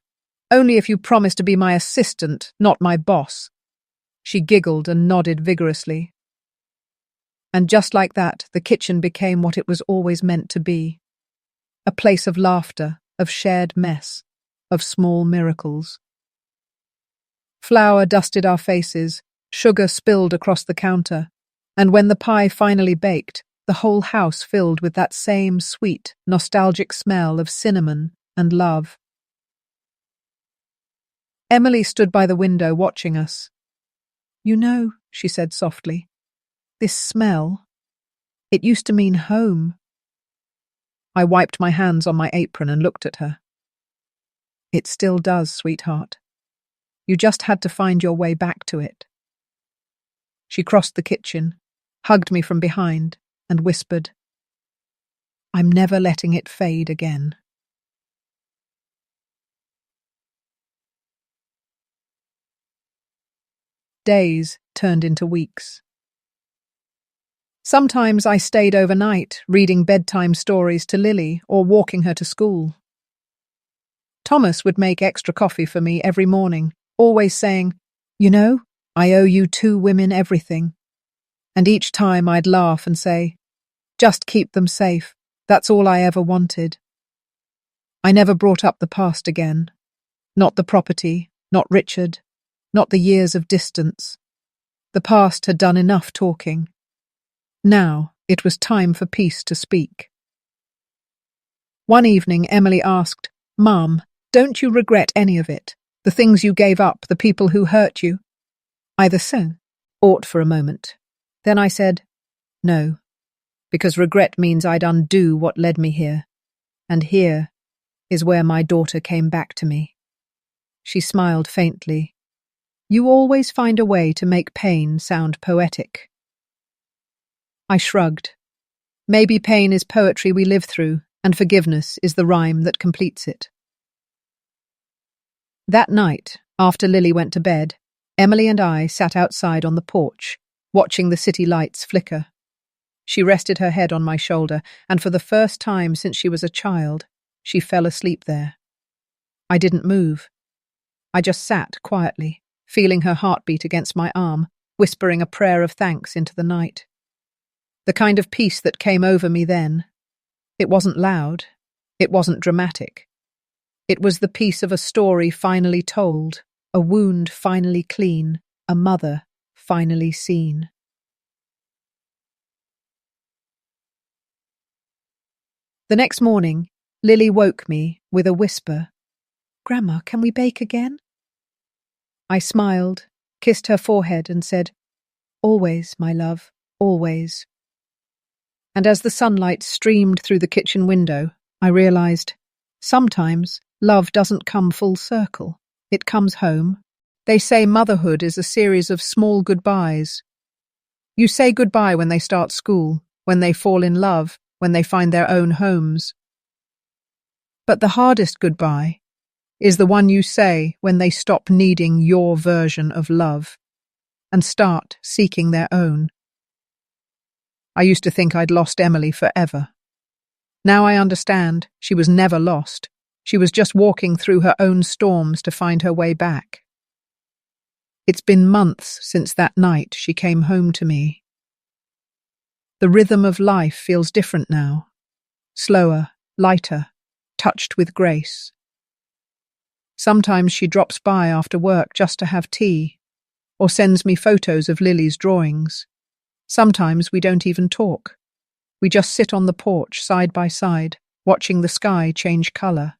Only if you promise to be my assistant, not my boss. She giggled and nodded vigorously. And just like that, the kitchen became what it was always meant to be. A place of laughter, of shared mess, of small miracles. Flour dusted our faces, sugar spilled across the counter, and when the pie finally baked, the whole house filled with that same sweet, nostalgic smell of cinnamon and love. Emily stood by the window watching us. You know, she said softly, this smell, it used to mean home. I wiped my hands on my apron and looked at her. It still does, sweetheart. You just had to find your way back to it. She crossed the kitchen, hugged me from behind, and whispered, I'm never letting it fade again. Days turned into weeks. Sometimes I stayed overnight, reading bedtime stories to Lily or walking her to school. Thomas would make extra coffee for me every morning, always saying, You know, I owe you two women everything. And each time I'd laugh and say, Just keep them safe. That's all I ever wanted. I never brought up the past again. Not the property, not Richard, not the years of distance. The past had done enough talking. Now it was time for peace to speak. One evening, Emily asked, Mum, don't you regret any of it? The things you gave up, the people who hurt you? Either so, ought for a moment. Then I said, no, because regret means I'd undo what led me here. And here is where my daughter came back to me. She smiled faintly. You always find a way to make pain sound poetic. I shrugged. Maybe pain is poetry we live through, and forgiveness is the rhyme that completes it. That night, after Lily went to bed, Emily and I sat outside on the porch, watching the city lights flicker. She rested her head on my shoulder, and for the first time since she was a child, she fell asleep there. I didn't move. I just sat quietly, feeling her heartbeat against my arm, whispering a prayer of thanks into the night. The kind of peace that came over me then. It wasn't loud. It wasn't dramatic. It was the peace of a story finally told, a wound finally clean, a mother finally seen. The next morning, Lily woke me with a whisper. "Grandma, can we bake again?" I smiled, kissed her forehead and said, "Always, my love, always." And as the sunlight streamed through the kitchen window, I realized, sometimes love doesn't come full circle. It comes home. They say motherhood is a series of small goodbyes. You say goodbye when they start school, when they fall in love, when they find their own homes. But the hardest goodbye is the one you say when they stop needing your version of love and start seeking their own. I used to think I'd lost Emily forever. Now I understand she was never lost. She was just walking through her own storms to find her way back. It's been months since that night she came home to me. The rhythm of life feels different now. Slower, lighter, touched with grace. Sometimes she drops by after work just to have tea, or sends me photos of Lily's drawings. Sometimes we don't even talk. We just sit on the porch side by side, watching the sky change colour.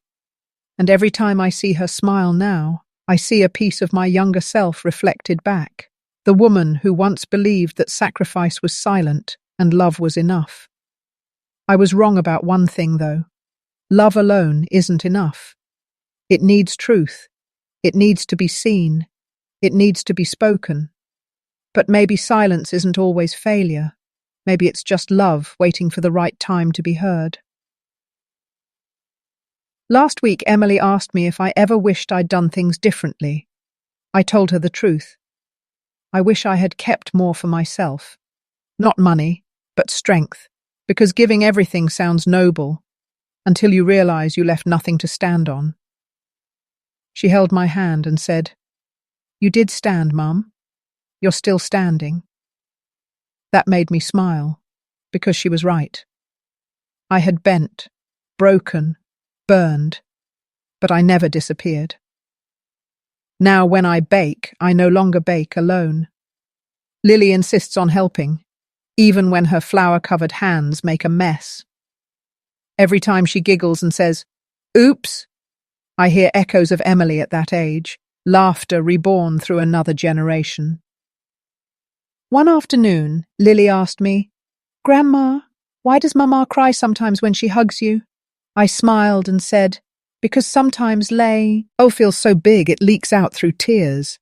And every time I see her smile now, I see a piece of my younger self reflected back. The woman who once believed that sacrifice was silent and love was enough. I was wrong about one thing, though. Love alone isn't enough. It needs truth. It needs to be seen. It needs to be spoken. But maybe silence isn't always failure. Maybe it's just love waiting for the right time to be heard. Last week, Emily asked me if I ever wished I'd done things differently. I told her the truth. I wish I had kept more for myself. Not money, but strength, because giving everything sounds noble, until you realize you left nothing to stand on. She held my hand and said, "You did stand, Mum. You're still standing." That made me smile, because she was right. I had bent, broken, burned, but I never disappeared. Now when I bake, I no longer bake alone. Lily insists on helping, even when her flour-covered hands make a mess. Every time she giggles and says, "Oops," I hear echoes of Emily at that age, laughter reborn through another generation. One afternoon, Lily asked me, "Grandma, why does Mama cry sometimes when she hugs you?" I smiled and said, "Because sometimes feels so big it leaks out through tears."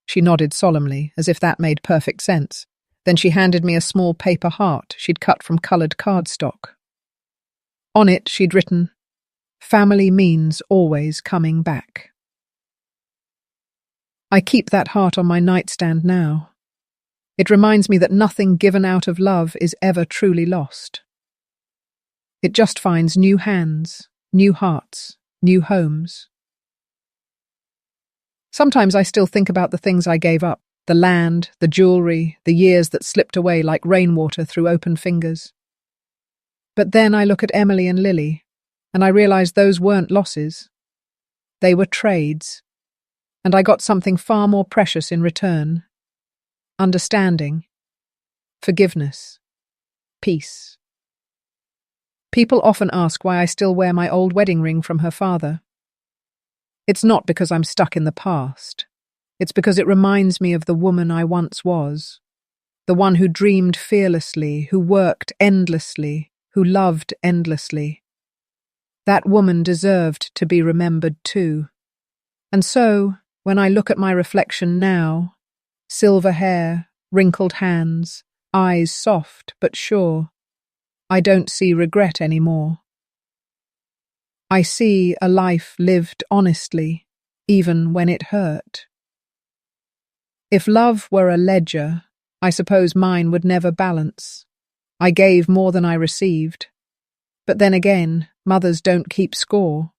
She nodded solemnly, as if that made perfect sense. Then she handed me a small paper heart she'd cut from coloured cardstock. On it, she'd written, "Family means always coming back." I keep that heart on my nightstand now. It reminds me that nothing given out of love is ever truly lost. It just finds new hands, new hearts, new homes. Sometimes I still think about the things I gave up, the land, the jewellery, the years that slipped away like rainwater through open fingers. But then I look at Emily and Lily, and I realize those weren't losses. They were trades, and I got something far more precious in return. Understanding, forgiveness, peace. People often ask why I still wear my old wedding ring from her father. It's not because I'm stuck in the past. It's because it reminds me of the woman I once was. The one who dreamed fearlessly, who worked endlessly, who loved endlessly. That woman deserved to be remembered too. And so, when I look at my reflection now, silver hair, wrinkled hands, eyes soft but sure, I don't see regret anymore. I see a life lived honestly, even when it hurt. If love were a ledger, I suppose mine would never balance. I gave more than I received. But then again, mothers don't keep score.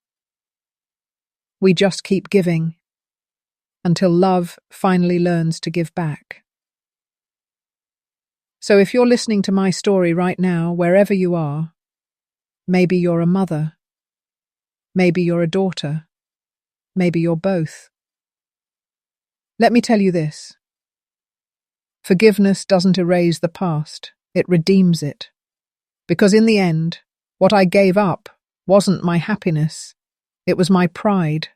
We just keep giving, until love finally learns to give back. So if you're listening to my story right now, wherever you are, maybe you're a mother, maybe you're a daughter, maybe you're both. Let me tell you this. Forgiveness doesn't erase the past, it redeems it. Because in the end, What I gave up wasn't my happiness, it was my pride.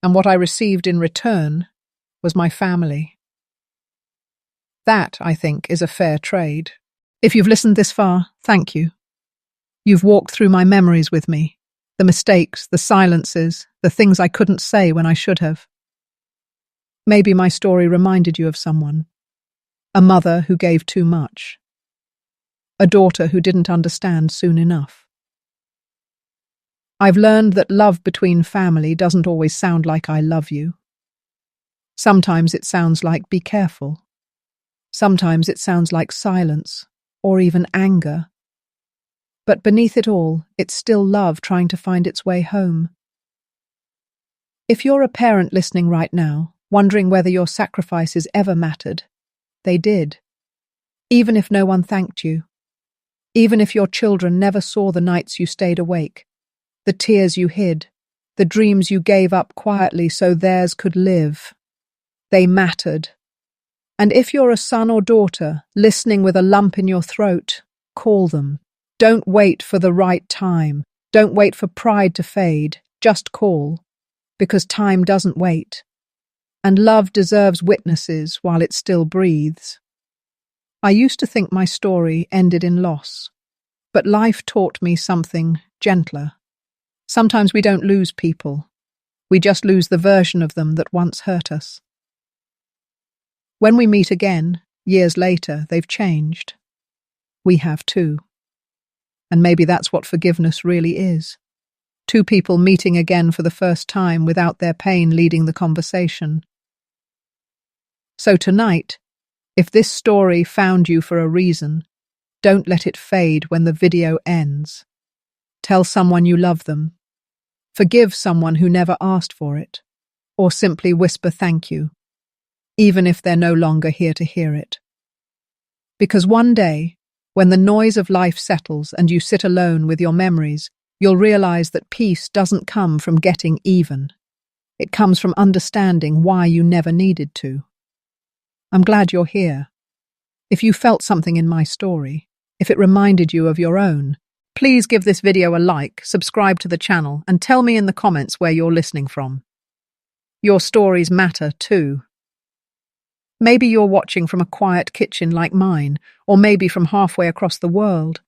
And what I received in return was my family. That, I think, is a fair trade. If you've listened this far, thank you. You've walked through my memories with me, the mistakes, the silences, the things I couldn't say when I should have. Maybe my story reminded you of someone. A mother who gave too much. A daughter who didn't understand soon enough. I've learned that love between family doesn't always sound like I love you. Sometimes it sounds like be careful. Sometimes it sounds like silence, or even anger. But beneath it all, it's still love trying to find its way home. If you're a parent listening right now, wondering whether your sacrifices ever mattered, they did. Even if no one thanked you. Even if your children never saw the nights you stayed awake, the tears you hid, the dreams you gave up quietly so theirs could live. They mattered. And if you're a son or daughter listening with a lump in your throat, call them. Don't wait for the right time. Don't wait for pride to fade. Just call. Because time doesn't wait. And love deserves witnesses while it still breathes. I used to think my story ended in loss. But life taught me something gentler. Sometimes we don't lose people. We just lose the version of them that once hurt us. When we meet again, years later, they've changed. We have too. And maybe that's what forgiveness really is. Two people meeting again for the first time without their pain leading the conversation. So tonight, if this story found you for a reason, don't let it fade when the video ends. Tell someone you love them. Forgive someone who never asked for it. Or simply whisper thank you, even if they're no longer here to hear it. Because one day, when the noise of life settles and you sit alone with your memories, you'll realize that peace doesn't come from getting even. It comes from understanding why you never needed to. I'm glad you're here. If you felt something in my story, if it reminded you of your own, please give this video a like, subscribe to the channel, and tell me in the comments where you're listening from. Your stories matter too. Maybe you're watching from a quiet kitchen like mine, or maybe from halfway across the world.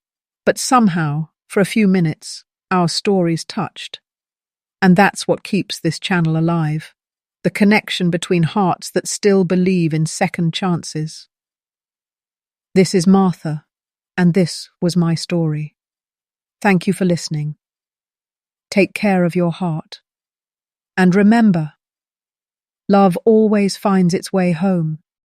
But somehow, for a few minutes, our stories touched. And that's what keeps this channel alive. The connection between hearts that still believe in second chances. This is Martha, and this was my story. Thank you for listening. Take care of your heart. And remember, love always finds its way home.